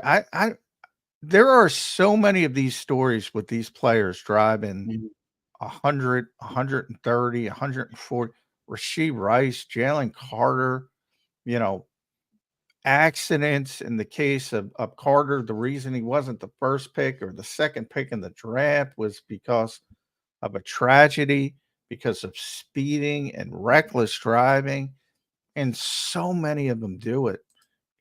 there are so many of these stories with these players driving 100, 130, 140. Rashee Rice, Jalen Carter, accidents. In the case of Carter, the reason he wasn't the first pick or the second pick in the draft was because of a tragedy, because of speeding and reckless driving. And so many of them do it.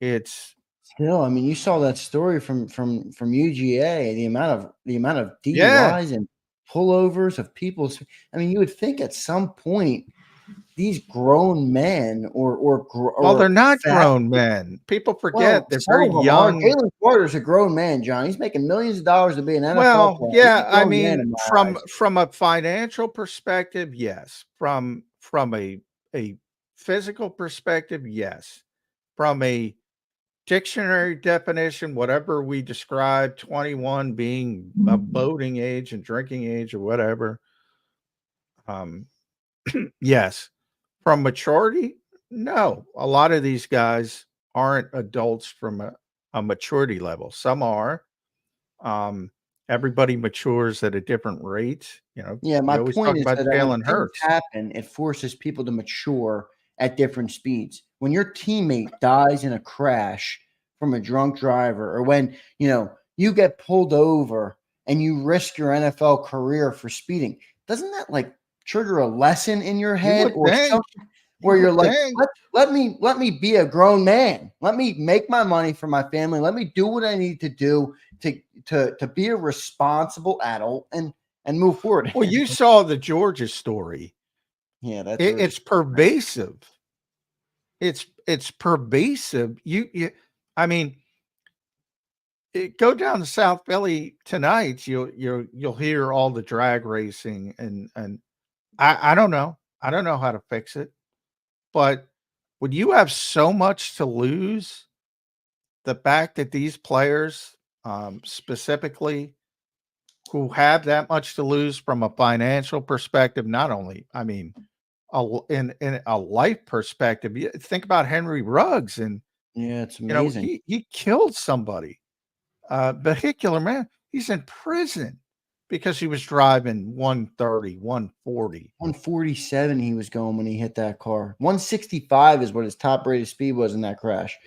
It's still, I mean, you saw that story from UGA, the amount of DUIs and pullovers of people. I mean, you would think at some point these grown men well, they're not grown men. People forget they're very young. Jalen Carter's a grown man, John. He's making millions of dollars to be an NFL player. Yeah, I mean, from a financial perspective, yes. From a physical perspective, yes. From a dictionary definition, whatever we describe, 21 being a voting age and drinking age or whatever. Yes. From maturity, no. A lot of these guys aren't adults from a maturity level. Some are. Everybody matures at a different rate. Yeah, my point is that when things happen, it forces people to mature at different speeds. When your teammate dies in a crash from a drunk driver, or when you get pulled over and you risk your NFL career for speeding, doesn't that trigger a lesson in your head or something where you're like, let me be a grown man. Let me make my money for my family. Let me do what I need to do to be a responsible adult and move forward. Well, you saw the Georgia story. Yeah, it's pervasive. It's pervasive. I mean, go down to South Philly tonight. You'll hear all the drag racing and I don't know. I don't know how to fix it. But when you have so much to lose, the fact that these players, specifically, who have that much to lose from a financial perspective, not only, I mean, in a life perspective, think about Henry Ruggs, and it's amazing. He killed somebody, vehicular man. He's in prison because he was driving 130, 140. 147 he was going when he hit that car. 165 is what his top rated speed was in that crash.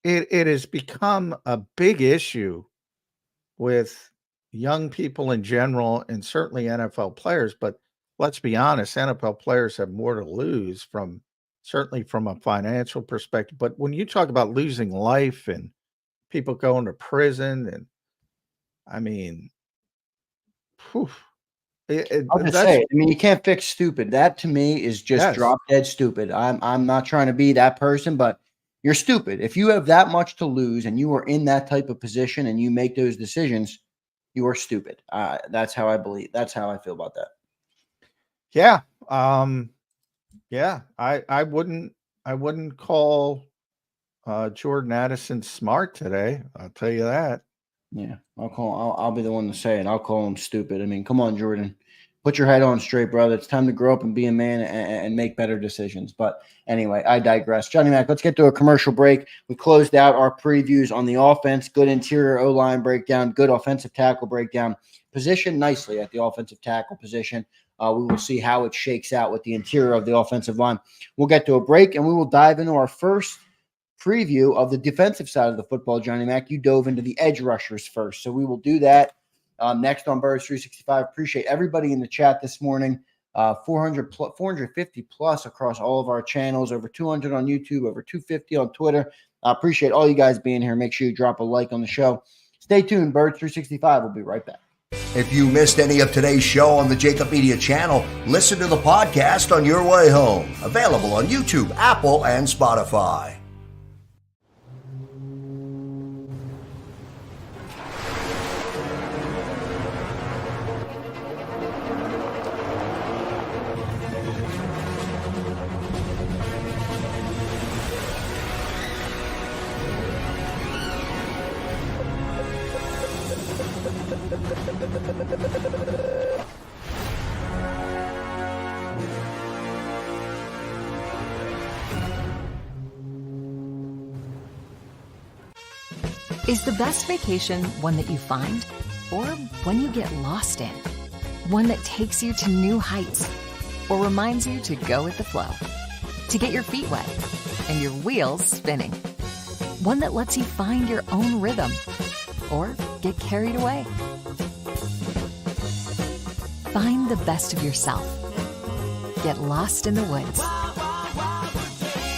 It has become a big issue with young people in general, and certainly NFL players. But let's be honest, NFL players have more to lose certainly from a financial perspective. But when you talk about losing life and people going to prison, and I mean, I'll just say it. I mean, you can't fix stupid. That to me is just drop dead stupid. I'm not trying to be that person, but you're stupid. If you have that much to lose and you are in that type of position and you make those decisions, you are stupid. That's how I believe. That's how I feel about that. Yeah. I wouldn't call Jordan Addison smart today. I'll tell you that. Yeah, I'll be the one to say it. I'll call him stupid. I mean, come on, Jordan. Put your head on straight, brother. It's time to grow up and be a man and make better decisions. But anyway, I digress. Johnny Mac, let's get to a commercial break. We closed out our previews on the offense. Good interior O-line breakdown. Good offensive tackle breakdown. Positioned nicely at the offensive tackle position. We will see how it shakes out with the interior of the offensive line. We'll get to a break, and we will dive into our first preview of the defensive side of the football. Johnny Mac, you dove into the edge rushers first. So we will do that next on Birds 365. Appreciate everybody in the chat this morning. 450 plus across all of our channels, over 200 on YouTube, over 250 on Twitter. I appreciate all you guys being here. Make sure you drop a like on the show. Stay tuned. Birds 365. We'll be right back. If you missed any of today's show on the JAKIB Media channel, listen to the podcast on your way home. Available on YouTube, Apple, and Spotify. Is the best vacation one that you find, or one you get lost in? One that takes you to new heights, or reminds you to go with the flow? To get your feet wet and your wheels spinning? One that lets you find your own rhythm, or get carried away? Find the best of yourself. Get lost in the woods.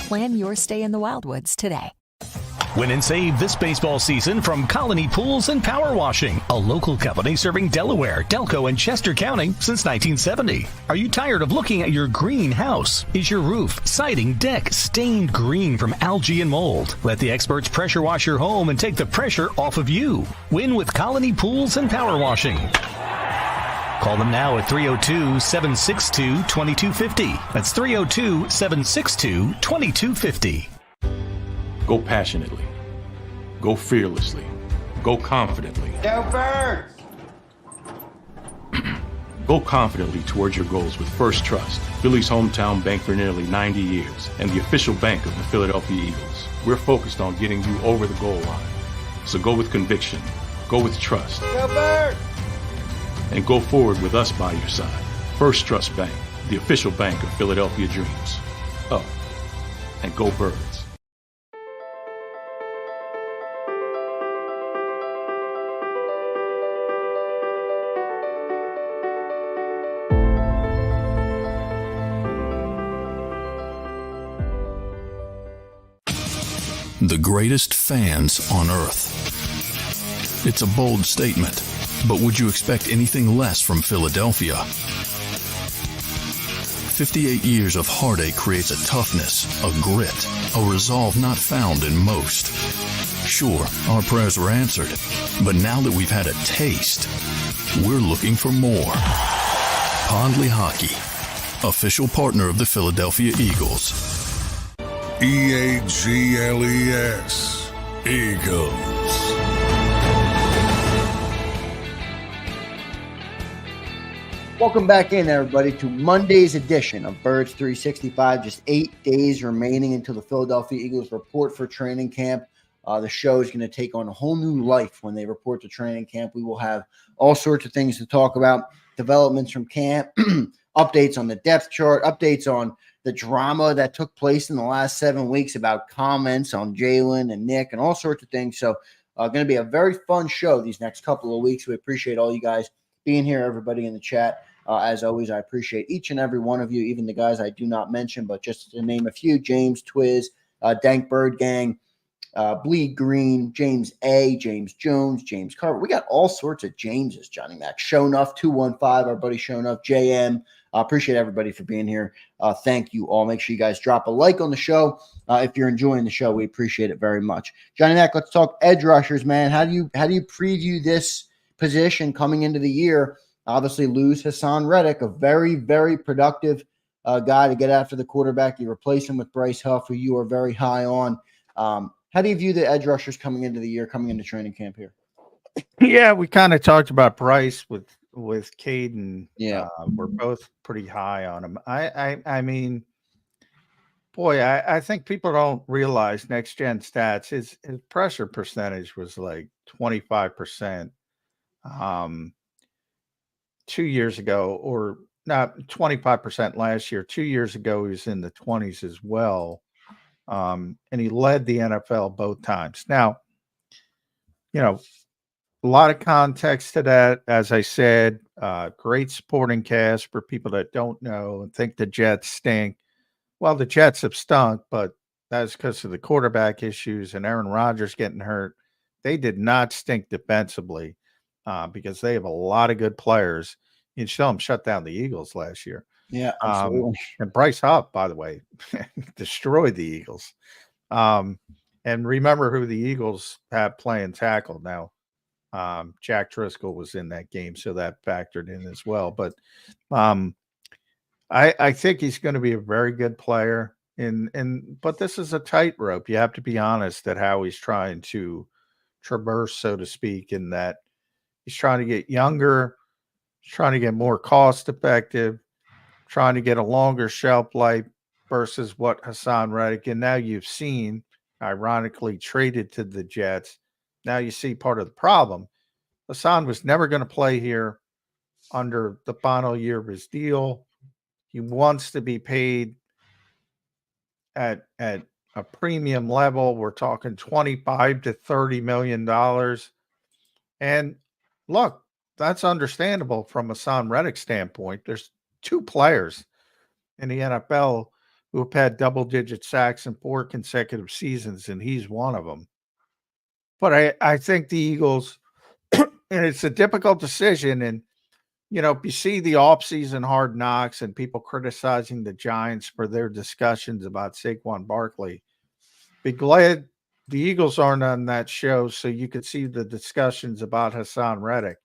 Plan your stay in the Wildwoods today. Win and save this baseball season from Colony Pools and Power Washing, a local company serving Delaware, Delco, and Chester County since 1970. Are you tired of looking at your greenhouse? Is your roof, siding, deck stained green from algae and mold? Let the experts pressure wash your home and take the pressure off of you. Win with Colony Pools and Power Washing. Call them now at 302-762-2250. That's 302-762-2250. Go passionately. Go fearlessly. Go confidently. Go Birds! Go confidently towards your goals with First Trust, Philly's hometown bank for nearly 90 years and the official bank of the Philadelphia Eagles. We're focused on getting you over the goal line. So go with conviction. Go with trust. Go Birds! And go forward with us by your side. First Trust Bank, the official bank of Philadelphia dreams. Oh, and go Birds. The greatest fans on earth. It's a bold statement, but would you expect anything less from Philadelphia? 58 years of heartache creates a toughness, a grit, a resolve not found in most. Sure, our prayers were answered, but now that we've had a taste, we're looking for more. Pondley Hockey, official partner of the Philadelphia Eagles. EAGLES, Eagles. Welcome back in, everybody, to Monday's edition of Birds 365. Just 8 days remaining until the Philadelphia Eagles report for training camp. The show is going to take on a whole new life when they report to training camp. We will have all sorts of things to talk about, developments from camp, updates on the depth chart, updates on the drama that took place in the last 7 weeks about comments on Jalen and Nick and all sorts of things. So going to be a very fun show these next couple of weeks. We appreciate all you guys being here, everybody in the chat. As always, I appreciate each and every one of you, even the guys I do not mention, but just to name a few: James Twiz, Dank Bird Gang, Bleed Green, James A., James Jones, James Carver. We got all sorts of Jameses, Johnny Mac. Shonuff 215, our buddy Shonuff, JM. Appreciate everybody for being here. Thank you all. Make sure you guys drop a like on the show. If you're enjoying the show, we appreciate it very much. Johnny Mac, let's talk edge rushers, man. How do you preview this position coming into the year? Obviously, lose Hassan Reddick, a very, very productive guy to get after the quarterback. You replace him with Bryce Huff, who you are very high on. How do you view the edge rushers coming into the year, coming into training camp here? Yeah, we kind of talked about Bryce with Kaden. Yeah, we're both pretty high on him. I mean, boy, I think people don't realize next gen stats. His pressure percentage was like 25%. 2 years ago, or not 25% last year. 2 years ago, he was in the 20s as well. And he led the NFL both times. Now, a lot of context to that. As I said, great supporting cast for people that don't know and think the Jets stink. Well, the Jets have stunk, but that's because of the quarterback issues and Aaron Rodgers getting hurt. They did not stink defensively because they have a lot of good players. You saw them shut down the Eagles last year. Yeah, absolutely. And Bryce Huff, by the way, destroyed the Eagles. And remember who the Eagles have playing tackle now. Jack Driscoll was in that game, so that factored in as well. But I think he's going to be a very good player. But this is a tightrope. You have to be honest at how he's trying to traverse, so to speak, in that he's trying to get younger, trying to get more cost effective, trying to get a longer shelf life versus what Hassan Reddick. And now you've seen, ironically, traded to the Jets. Now you see part of the problem. Hassan was never going to play here under the final year of his deal. He wants to be paid at a premium level. We're talking $25 to $30 million. And look, that's understandable from a Hassan Reddick standpoint. There's two players in the NFL who have had double-digit sacks in 4 consecutive seasons, and he's one of them. But I think the Eagles, and it's a difficult decision. And, if you see the offseason Hard Knocks and people criticizing the Giants for their discussions about Saquon Barkley, be glad the Eagles aren't on that show so you could see the discussions about Hassan Reddick,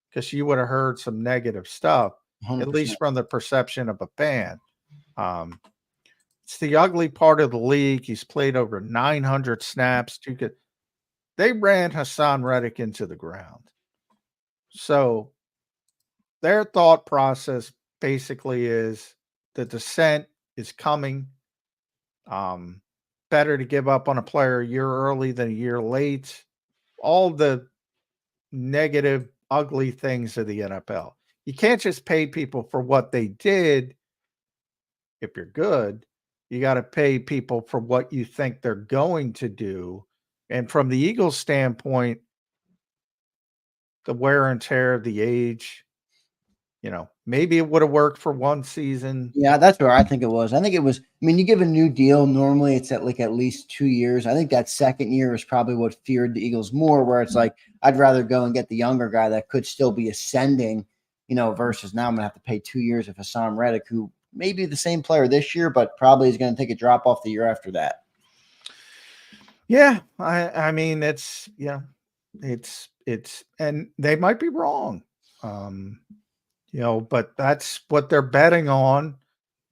because you would have heard some negative stuff, 100%. at least from the perception of a fan. It's the ugly part of the league. He's played over 900 snaps. They ran Hassan Reddick into the ground. So their thought process basically is the descent is coming. Better to give up on a player a year early than a year late. All the negative, ugly things of the NFL. You can't just pay people for what they did. If you're good, you got to pay people for what you think they're going to do. And from the Eagles' standpoint, the wear and tear of the age, maybe it would have worked for one season. Yeah, that's where I think it was. I think it was, you give a new deal, normally it's at least 2 years. I think that second year is probably what feared the Eagles more, where it's like, I'd rather go and get the younger guy that could still be ascending, versus now I'm going to have to pay 2 years of Hassan Reddick, who may be the same player this year, but probably is going to take a drop off the year after that. Yeah. It's, and they might be wrong. But that's what they're betting on.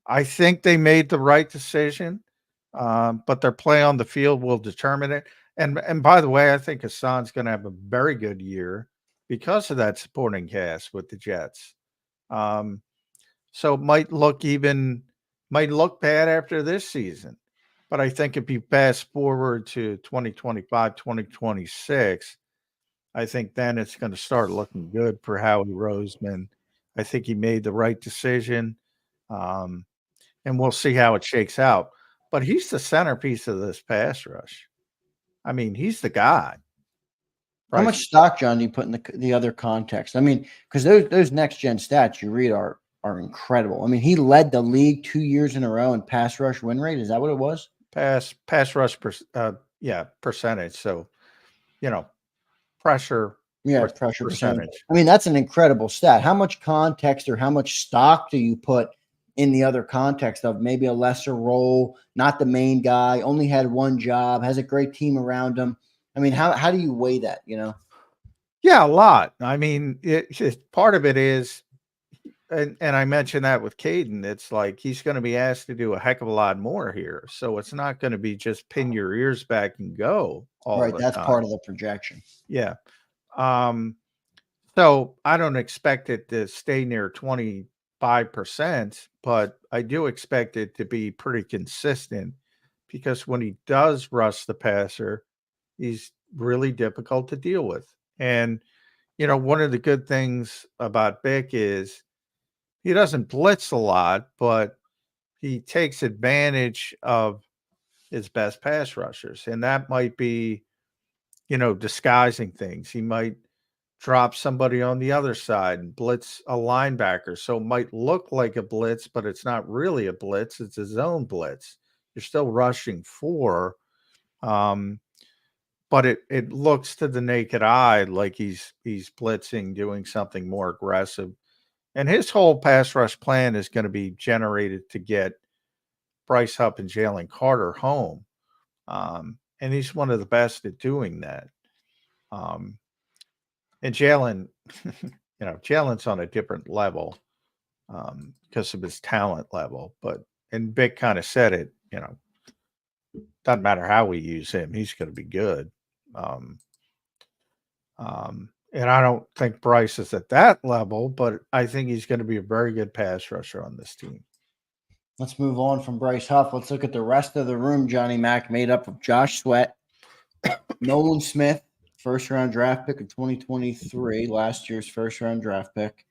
I think they made the right decision, but their play on the field will determine it. And by the way, I think Hassan's going to have a very good year because of that supporting cast with the Jets. So it might look bad after this season. But I think if you fast forward to 2025, 2026, I think then it's going to start looking good for Howie Roseman. I think he made the right decision, and we'll see how it shakes out. But he's the centerpiece of this pass rush. He's the guy. How much stock, John, do you put in the other context? Because those next-gen stats you read are incredible. He led the league 2 years in a row in pass rush win rate. Is that what it was? Pass rush percentage. So, pressure. Yeah, pressure percentage. That's an incredible stat. How much context or how much stock do you put in the other context of maybe a lesser role, not the main guy, only had one job, has a great team around him? How do you weigh that, Yeah, a lot. Part of it is, and I mentioned that with Kaden, it's like he's going to be asked to do a heck of a lot more here. So it's not going to be just pin your ears back and go all right. the That's time. part of the projection. Yeah. So I don't expect it to stay near 25%, but I do expect it to be pretty consistent, because when he does rush the passer, he's really difficult to deal with. And, one of the good things about Vic is he doesn't blitz a lot, but he takes advantage of his best pass rushers. And that might be, disguising things. He might drop somebody on the other side and blitz a linebacker. So it might look like a blitz, but it's not really a blitz. It's a zone blitz. You're still rushing 4. But it looks to the naked eye like he's blitzing, doing something more aggressive. And his whole pass rush plan is going to be generated to get Bryce Huff and Jalen Carter home. And he's one of the best at doing that. And Jalen, Jalen's on a different level because of his talent level. And Vic kind of said it, doesn't matter how we use him, he's going to be good. And I don't think Bryce is at that level, but I think he's going to be a very good pass rusher on this team. Let's move on from Bryce Huff. Let's look at the rest of the room, Johnny Mac, made up of Josh Sweat, Nolan Smith, first-round draft pick of 2023, last year's first-round draft pick.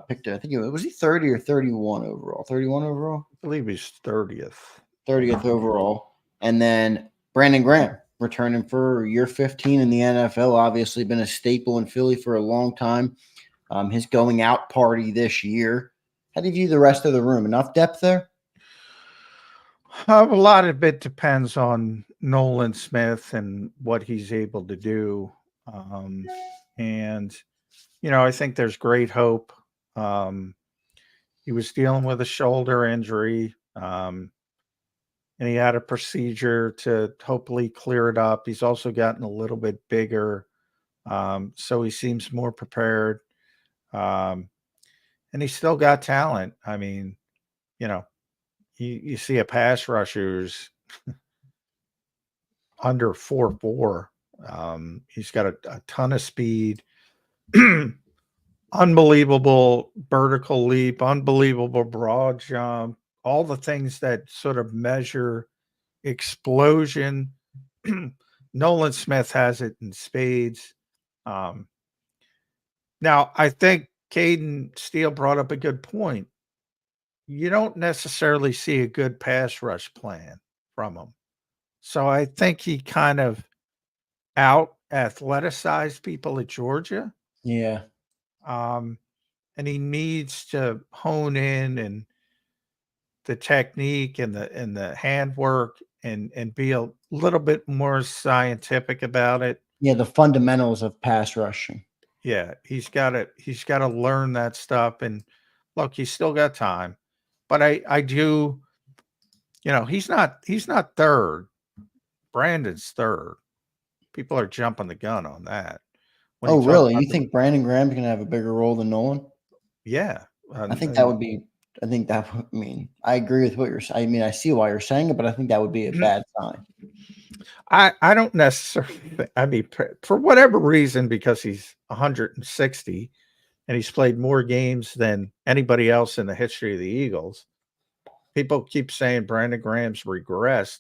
Picked, I think was he 30 or 31 overall? 31 overall? I believe he's 30th. 30th overall. And then Brandon Graham, returning for year 15 in the NFL, obviously been a staple in Philly for a long time. His going out party this year. How do you view the rest of the room? Enough depth there? A lot of it depends on Nolan Smith and what he's able to do. And, I think there's great hope. He was dealing with a shoulder injury, and he had a procedure to hopefully clear it up. He's also gotten a little bit bigger, so he seems more prepared. And he's still got talent. I mean, you see a pass rusher who's under 4.4. He's got a ton of speed, unbelievable vertical leap, unbelievable broad jump, all the things that sort of measure explosion. Nolan Smith has it in spades. Now, I think Kaden Steel brought up a good point. You don't necessarily see a good pass rush plan from him. So I think he kind of out athleticized people at Georgia. Yeah. And he needs to hone in and the technique and the handwork and be a little bit more scientific about it. Yeah, the fundamentals of pass rushing. Yeah, he's got to learn that stuff. And look, he's still got time. But I do, he's not third. Brandon's third. People are jumping the gun on that. Oh, really? You think Brandon Graham's going to have a bigger role than Nolan? Yeah. I think that would be – I agree with what you're saying. I mean, I see why you're saying it, but I think that would be a bad sign. I don't necessarily – I mean, for whatever reason, because he's 160 and he's played more games than anybody else in the history of the Eagles, people keep saying Brandon Graham's regressed.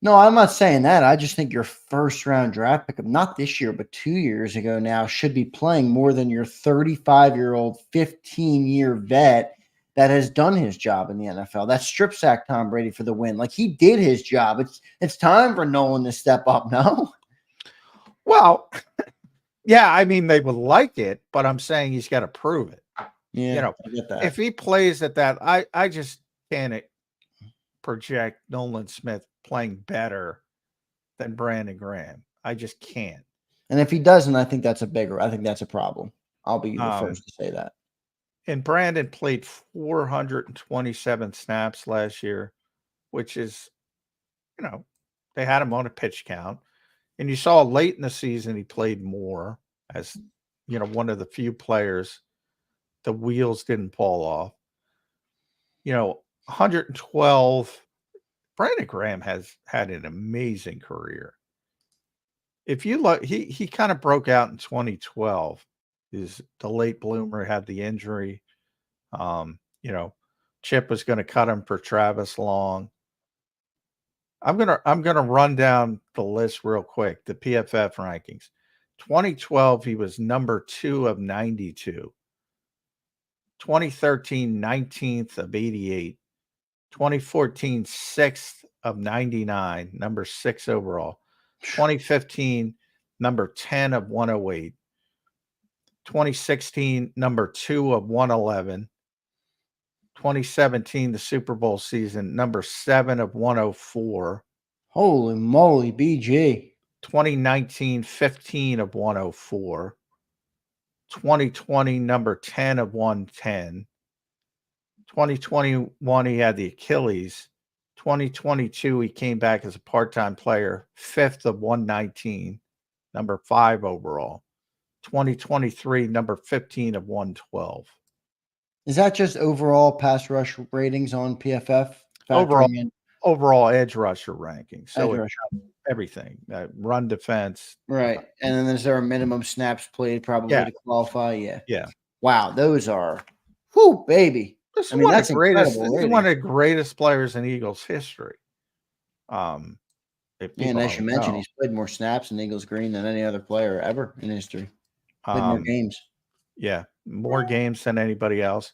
No, I'm not saying that. I just think your first-round draft pick, not this year, but 2 years ago now, should be playing more than your 35-year-old, 15-year vet that has done his job in the NFL. That strip sack Tom Brady for the win. Like, he did his job. It's time for Nolan to step up, no? Well, yeah, I mean, they would like it, but I'm saying he's got to prove it. Yeah, I get that. If he plays at that, I just can't project Nolan Smith playing better than Brandon Graham. I just can't. And if he doesn't, I think that's a problem. I'll be the first to say that. And Brandon played 427 snaps last year, which is, they had him on a pitch count. And you saw late in the season he played more as, one of the few players the wheels didn't fall off. 112. Brandon Graham has had an amazing career. If you look, he kind of broke out in 2012. He's the late bloomer, had the injury. Chip was going to cut him for Travis Long. I'm gonna run down the list real quick. The PFF rankings. 2012, he was number 2 of 92. 2013, 19th of 88. 2014, 6th of 99, number 6 overall. 2015, number 10 of 108. 2016, number 2 of 111. 2017, the Super Bowl season, number 7 of 104. Holy moly, BG. 2019, 15 of 104. 2020, number 10 of 110. 2021, he had the Achilles. 2022, he came back as a part-time player, 5th of 119, number 5 overall. 2023, number 15 of 112. Is that just overall pass rush ratings on PFF? Overall edge rusher rankings. So everything. Run defense. Right. And then is there a minimum snaps played probably to qualify? Yeah. Yeah. Wow. Those are, whoo, baby. This is one of the greatest players in Eagles history. And as you mentioned, he's played more snaps in Eagles green than any other player ever in history. Played more games. Yeah, more games than anybody else.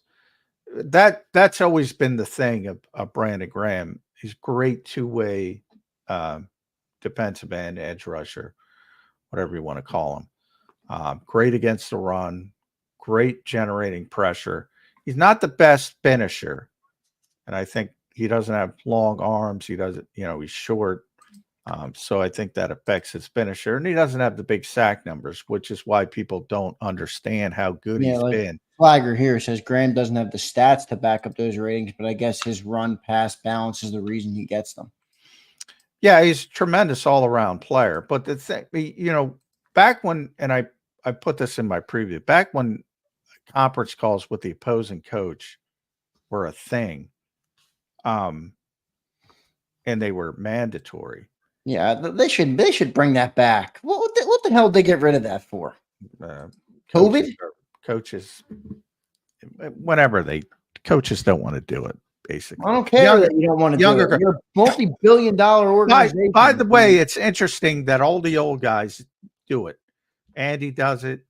That's always been the thing of Brandon Graham. He's great two-way defensive end, edge rusher, whatever you want to call him. Great against the run, great generating pressure. He's not the best finisher, and I think he doesn't have long arms. He doesn't, he's short. So I think that affects his finisher, and he doesn't have the big sack numbers, which is why people don't understand how good he's been. Flagger here says Graham doesn't have the stats to back up those ratings, but I guess his run pass balance is the reason he gets them. Yeah, he's a tremendous all-around player. But the thing, you know, back when, and I put this in my preview, back when conference calls with the opposing coach were a thing, and they were mandatory. Yeah, they should bring that back. What the hell did they get rid of that for? COVID? Coaches, whenever coaches don't want to do it, basically. I don't care that you don't want to do it. You're a multi-billion-dollar organization. By the way, it's interesting that all the old guys do it. Andy does it.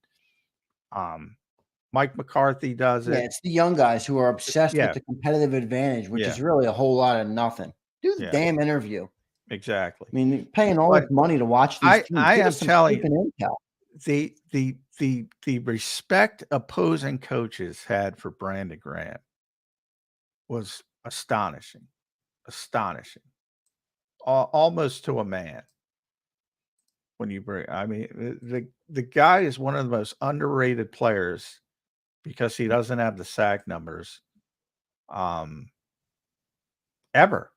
Mike McCarthy does it. Yeah, it's the young guys who are obsessed with the competitive advantage, which is really a whole lot of nothing. Do the damn interview. Exactly. I mean, paying all this money to watch these teams. I am telling you, the respect opposing coaches had for Brandon Graham was astonishing, almost to a man. When you bring, I mean, the guy is one of the most underrated players because he doesn't have the sack numbers, ever.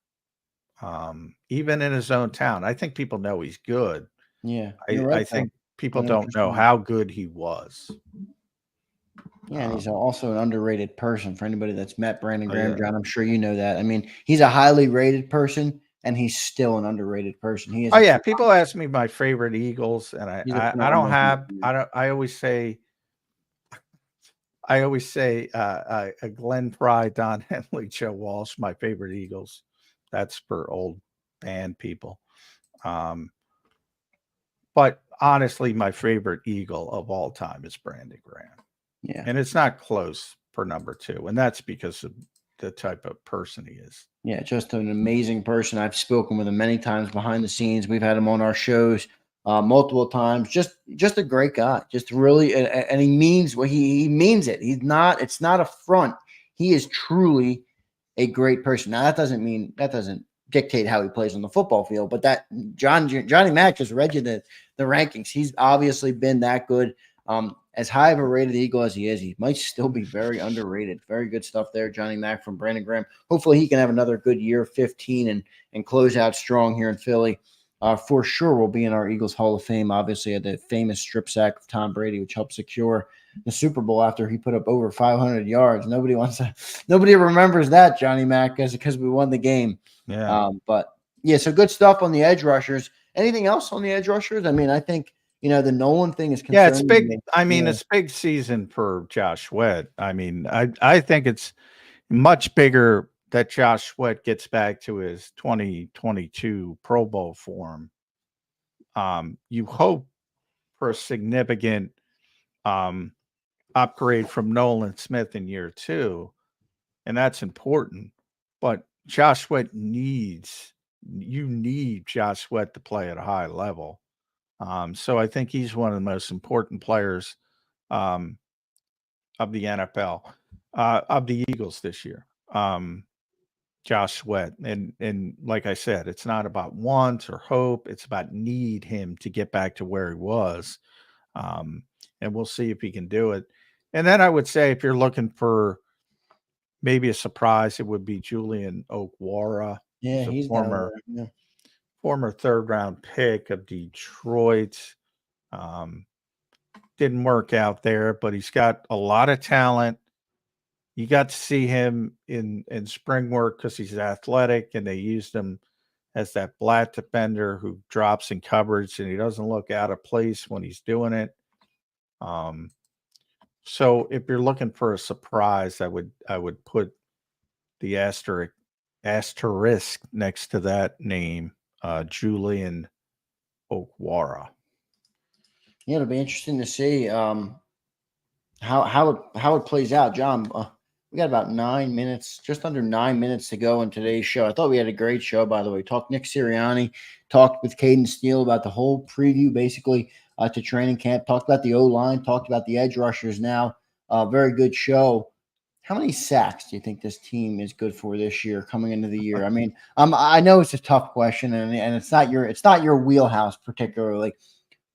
Even in his own town. I think people know he's good. Yeah. I think people don't know how good he was. Yeah, and he's also an underrated person. For anybody that's met Brandon Graham, John, I'm sure you know that. I mean, he's a highly rated person, and he's still an underrated person. He is. People ask me my favorite Eagles, and I always say Glenn Fry, Don Henley, Joe Walsh, my favorite Eagles. That's for old band people. But honestly, my favorite Eagle of all time is Brandon Graham. Yeah. And it's not close for number 2. And that's because of the type of person he is. Yeah, just an amazing person. I've spoken with him many times behind the scenes. We've had him on our shows multiple times. Just a great guy. Just really, and he means what he means it. It's not a front. He is truly a great person. Now that doesn't dictate how he plays on the football field, but that Johnny Mack just read you the rankings. He's obviously been that good. As high of a rated Eagle as he is, he might still be very underrated. Very good stuff there, Johnny Mack from Brandon Graham. Hopefully he can have another good year, 15, and close out strong here in Philly. For sure will be in our Eagles Hall of Fame, obviously, at the famous strip sack of Tom Brady, which helped secure the Super Bowl after he put up over 500 yards. Nobody remembers that, Johnny Mack, because we won the game. Yeah. But yeah, so good stuff on the edge rushers. Anything else on the edge rushers? I mean, I think, the Nolan thing is concerning. Yeah, it's big. I mean, it's big season for Josh Sweat. I mean, I think it's much bigger that Josh Sweat gets back to his 2022 Pro Bowl form. You hope for a significant upgrade from Nolan Smith in year 2, and that's important. But Josh Sweat need Josh Sweat to play at a high level. So I think he's one of the most important players of the NFL, of the Eagles this year. Josh Sweat. And like I said, it's not about want or hope. It's about need him to get back to where he was. And we'll see if he can do it. And then I would say, if you're looking for maybe a surprise, it would be Julian Okwara. Yeah, he's former third-round pick of Detroit. Didn't work out there, but he's got a lot of talent. You got to see him in spring work because he's athletic, and they used him as that black defender who drops in coverage, and he doesn't look out of place when he's doing it. So if you're looking for a surprise, I would put the asterisk next to that name, Julian Okwara. Yeah, it'll be interesting to see how it plays out, John. We got about 9 minutes, just under 9 minutes to go in today's show. I thought we had a great show, by the way. Talked Nick Sirianni, talked with Kaden Steel about the whole preview, basically, to training camp. Talked about the O-line, talked about the edge rushers now. Very good show. How many sacks do you think this team is good for this year coming into the year? I mean, I know it's a tough question, and it's not your wheelhouse particularly,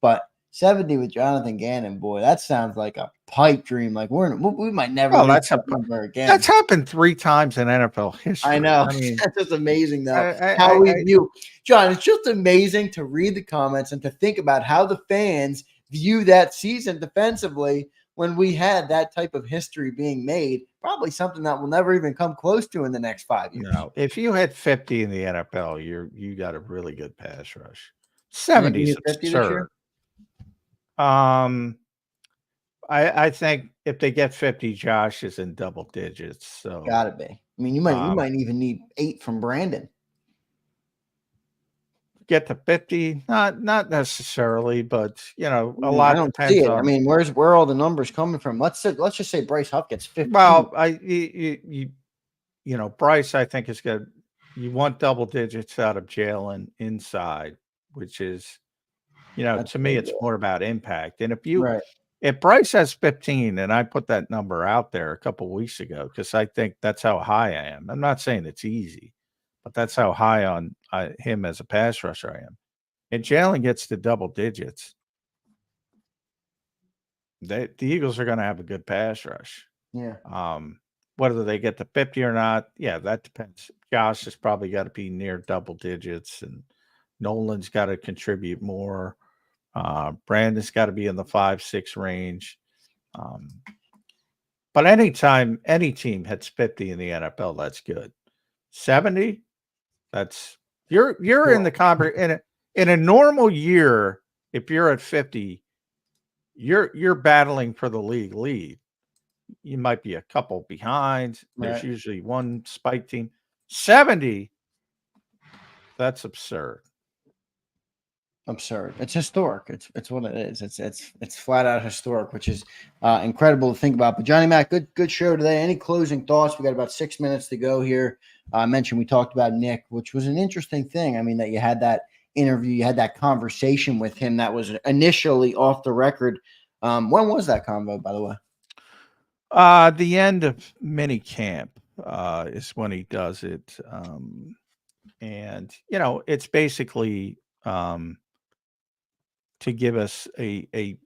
but 70 with Jonathan Gannon, boy, that sounds like a pipe dream. Like we might never reach that number again. That's happened 3 times in NFL history. I know. I mean, that's just amazing, though. How we view John. It's just amazing to read the comments and to think about how the fans view that season defensively when we had that type of history being made. Probably something that will never even come close to in the next 5 years. No, if you had 50 in the NFL, you got a really good pass rush. 70 is absurd. I think if they get 50, Josh is in double digits. So gotta be. I mean, you might even need 8 from Brandon. Get to 50, not necessarily, but a lot depends on. I mean, where all the numbers coming from? Let's just say Bryce Huff gets 50. Well, Bryce, I think is good. You want double digits out of Jalen inside, which is, to me, it's more about impact. And if Bryce has 15, and I put that number out there a couple of weeks ago, because I think that's how high I am. I'm not saying it's easy, but that's how high on him as a pass rusher I am. And Jalen gets to double digits. The Eagles are going to have a good pass rush. Yeah. Whether they get to 50 or not, that depends. Josh has probably got to be near double digits, and Nolan's got to contribute more. Brandon's got to be in the 5-6 range. But anytime any team hits 50 in the NFL, that's good. 70, that's you're in the in a normal year. If you're at 50, you're battling for the league lead. You might be a couple behind. There's usually one spike team. 70, that's absurd. Absurd. It's historic. It's what it is. It's flat out historic, which is incredible to think about. But Johnny Mac, good show today. Any closing thoughts? We got about 6 minutes to go here. I mentioned we talked about Nick, which was an interesting thing. I mean, that you had that interview, you had that conversation with him that was initially off the record. When was that convo, by the way? The end of mini camp is when he does it. And it's basically to give us a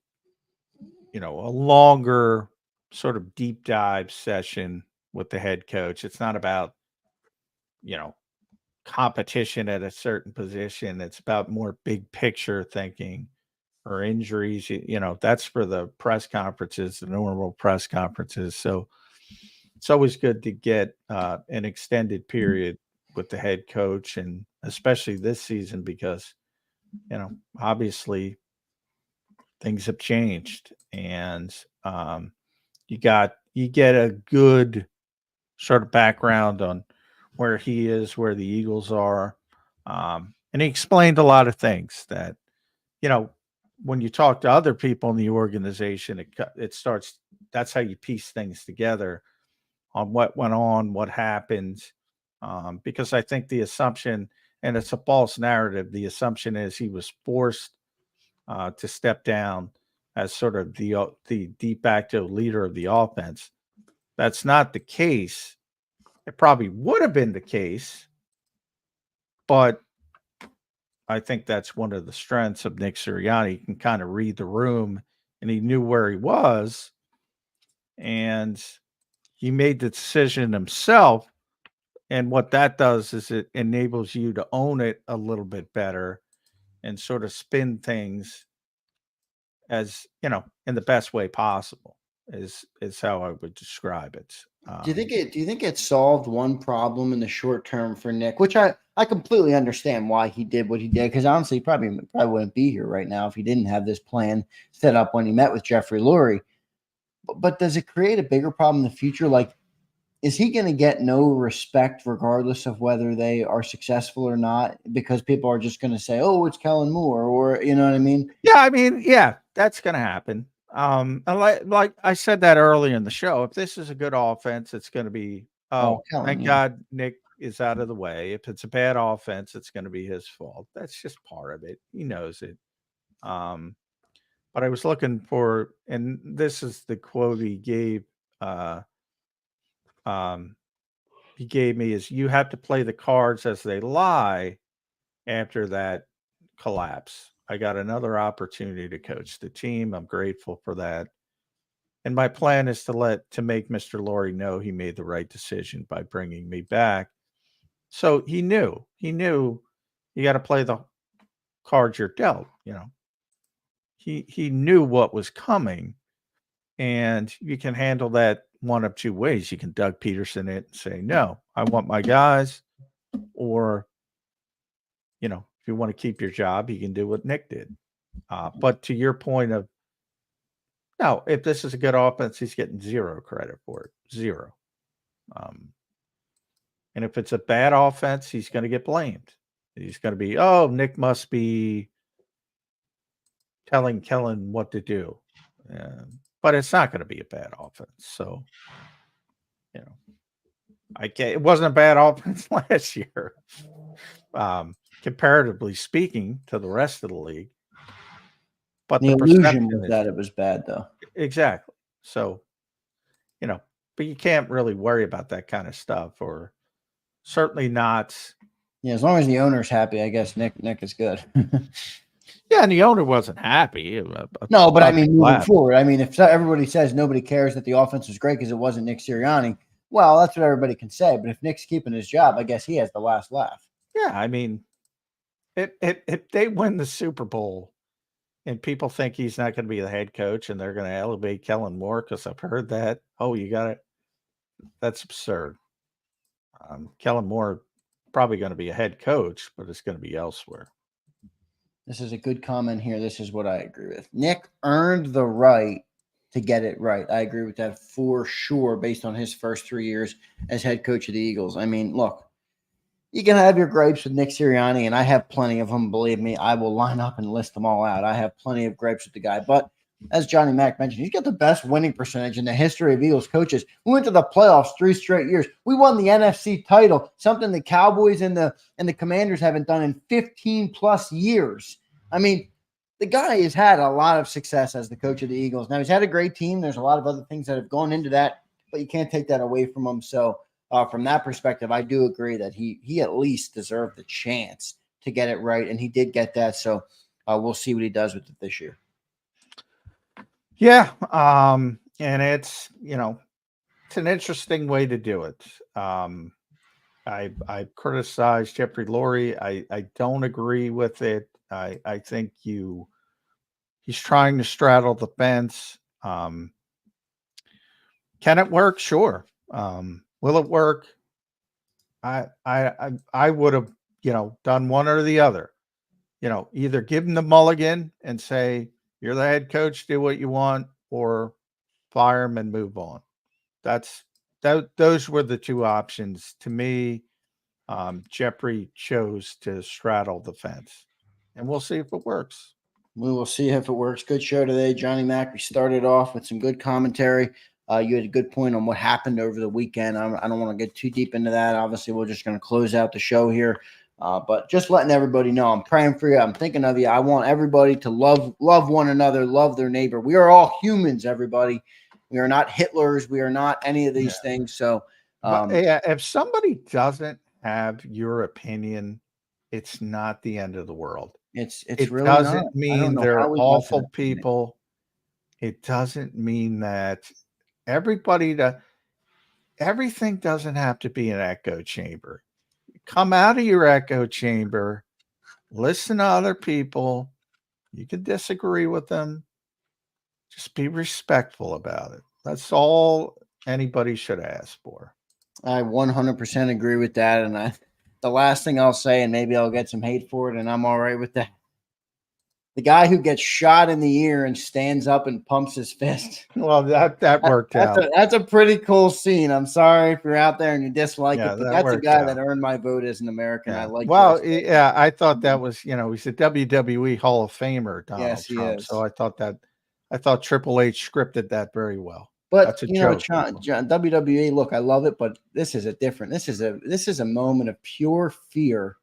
longer sort of deep dive session with the head coach. It's not about, competition at a certain position. It's about more big picture thinking or injuries. That's for the press conferences, the normal press conferences. So it's always good to get an extended period with the head coach, and especially this season because, obviously things have changed, and you get a good sort of background on where he is, where the Eagles are. And he explained a lot of things that, when you talk to other people in the organization, it starts, that's how you piece things together on what went on, what happened. Because I think the assumption, and it's a false narrative, the assumption is he was forced to step down as sort of the de facto leader of the offense. That's not the case. It probably would have been the case, but I think that's one of the strengths of Nick Sirianni. He can kind of read the room, and he knew where he was, and he made the decision himself. And what that does is it enables you to own it a little bit better and sort of spin things as, in the best way possible is how I would describe it. Do you think it solved one problem in the short term for Nick, which I completely understand why he did what he did, because honestly, he probably wouldn't be here right now if he didn't have this plan set up when he met with Jeffrey Lurie. But does it create a bigger problem in the future? Like, is he going to get no respect regardless of whether they are successful or not? Because people are just going to say, "Oh, it's Kellen Moore," or you know what I mean? Yeah, that's going to happen. Like I said that earlier in the show, if this is a good offense, it's going to be, thank God Nick is out of the way. If it's a bad offense, it's going to be his fault. That's just part of it. He knows it. But I was looking for, and this is the quote he gave he gave me is you have to play the cards as they lie after that collapse. I got another opportunity to coach the team. I'm grateful for that. And my plan is to make Mr. Laurie know he made the right decision by bringing me back. So he knew you got to play the cards you're dealt, He knew what was coming, and you can handle that one of two ways. You can Doug Peterson it and say, no, I want my guys, or, if you want to keep your job, you can do what Nick did. But to your point of, no, if this is a good offense, he's getting zero credit for it. Zero. And if it's a bad offense, he's going to get blamed. He's going to be, oh, Nick must be telling Kellen what to do. But it's not going to be a bad offense. So, it wasn't a bad offense last year, comparatively speaking to the rest of the league. But the illusion was that it was bad, though. Exactly. So, but you can't really worry about that kind of stuff, or certainly not. Yeah, as long as the owner's happy, I guess Nick is good. Yeah, and the owner wasn't happy. No, but I mean, moving forward, I mean, if everybody says nobody cares that the offense was great because it wasn't Nick Sirianni, well, that's what everybody can say. But if Nick's keeping his job, I guess he has the last laugh. Yeah, I mean, if they win the Super Bowl and people think he's not going to be the head coach and they're going to elevate Kellen Moore, because I've heard that. Oh, you got it. That's absurd. Kellen Moore probably going to be a head coach, but it's going to be elsewhere. This is a good comment here. This is what I agree with. Nick earned the right to get it right. I agree with that for sure, based on his first 3 years as head coach of the Eagles. I mean, look, you can have your gripes with Nick Sirianni, and I have plenty of them. Believe me, I will line up and list them all out. I have plenty of gripes with the guy. But as Johnny Mack mentioned, he's got the best winning percentage in the history of Eagles coaches. We went to the playoffs 3 straight years. We won the NFC title, something the Cowboys and the Commanders haven't done in 15-plus years. I mean, the guy has had a lot of success as the coach of the Eagles. Now, he's had a great team. There's a lot of other things that have gone into that, but you can't take that away from him. So, from that perspective, I do agree that he at least deserved the chance to get it right, and he did get that. So, we'll see what he does with it this year. Yeah, and it's it's an interesting way to do it. I criticized Jeffrey Lurie. I don't agree with it. I think he's trying to straddle the fence. Can it work? Sure. Will it work? I would have done one or the other. Either give him the mulligan and say, you're the head coach, do what you want, or fire him and move on. Those were the two options. To me, Jeffrey chose to straddle the fence, and we'll see if it works. We will see if it works. Good show today, Johnny Mack. We started off with some good commentary. You had a good point on what happened over the weekend. I don't want to get too deep into that. Obviously, we're just going to close out the show here. But just letting everybody know, I'm praying for you. I'm thinking of you. I want everybody to love one another, love their neighbor. We are all humans, everybody. We are not Hitlers. We are not any of these things. So, if somebody doesn't have your opinion, it's not the end of the world. It really doesn't mean they're awful people. It doesn't mean that everything doesn't have to be an echo chamber. Come out of your echo chamber, listen to other people. You can disagree with them. Just be respectful about it. That's all anybody should ask for. I 100% agree with that. And the last thing I'll say, and maybe I'll get some hate for it, and I'm all right with that. The guy who gets shot in the ear and stands up and pumps his fist. Well, that worked out. That's a pretty cool scene. I'm sorry if you're out there and you dislike it, but that's a guy that earned my vote as an American. I like. Well, yeah, I thought that was, he's a WWE Hall of Famer, Donald Trump. Is. So I thought Triple H scripted that very well. But that's a joke. John, WWE, look, I love it, but this is a moment of pure fear.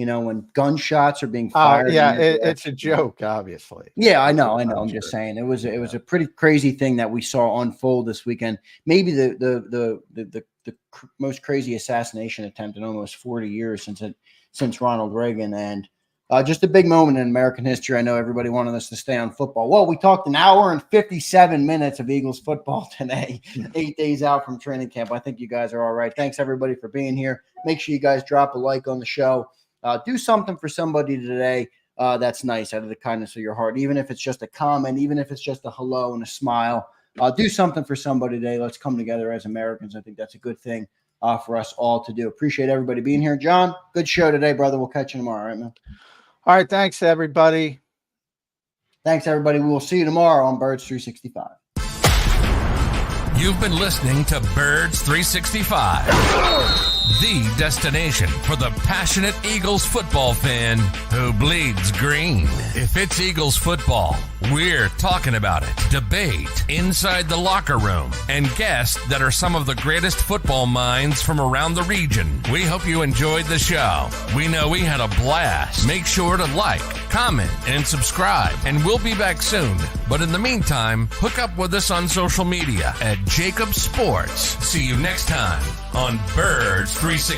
When gunshots are being fired. It's a joke, obviously. Yeah, I know. I'm just saying it was a pretty crazy thing that we saw unfold this weekend. Maybe the most crazy assassination attempt in almost 40 years since Ronald Reagan. And just a big moment in American history. I know everybody wanted us to stay on football. Well, we talked an hour and 57 minutes of Eagles football today, 8 days out from training camp. I think you guys are all right. Thanks, everybody, for being here. Make sure you guys drop a like on the show. Do something for somebody today that's nice out of the kindness of your heart, even if it's just a comment, even if it's just a hello and a smile. Do something for somebody today. Let's come together as Americans. I think that's a good thing for us all to do. Appreciate everybody being here. John, good show today, brother. We'll catch you tomorrow. All right, man? All right. Thanks, everybody. Thanks, everybody. We will see you tomorrow on Birds 365. You've been listening to Birds 365, the destination for the passionate Eagles football fan who bleeds green. If it's Eagles football, we're talking about it. Debate inside the locker room and guests that are some of the greatest football minds from around the region. We hope you enjoyed the show. We know we had a blast. Make sure to like, comment, and subscribe, and we'll be back soon. But in the meantime, hook up with us on social media at JAKIB Sports. See you next time on Birds 365.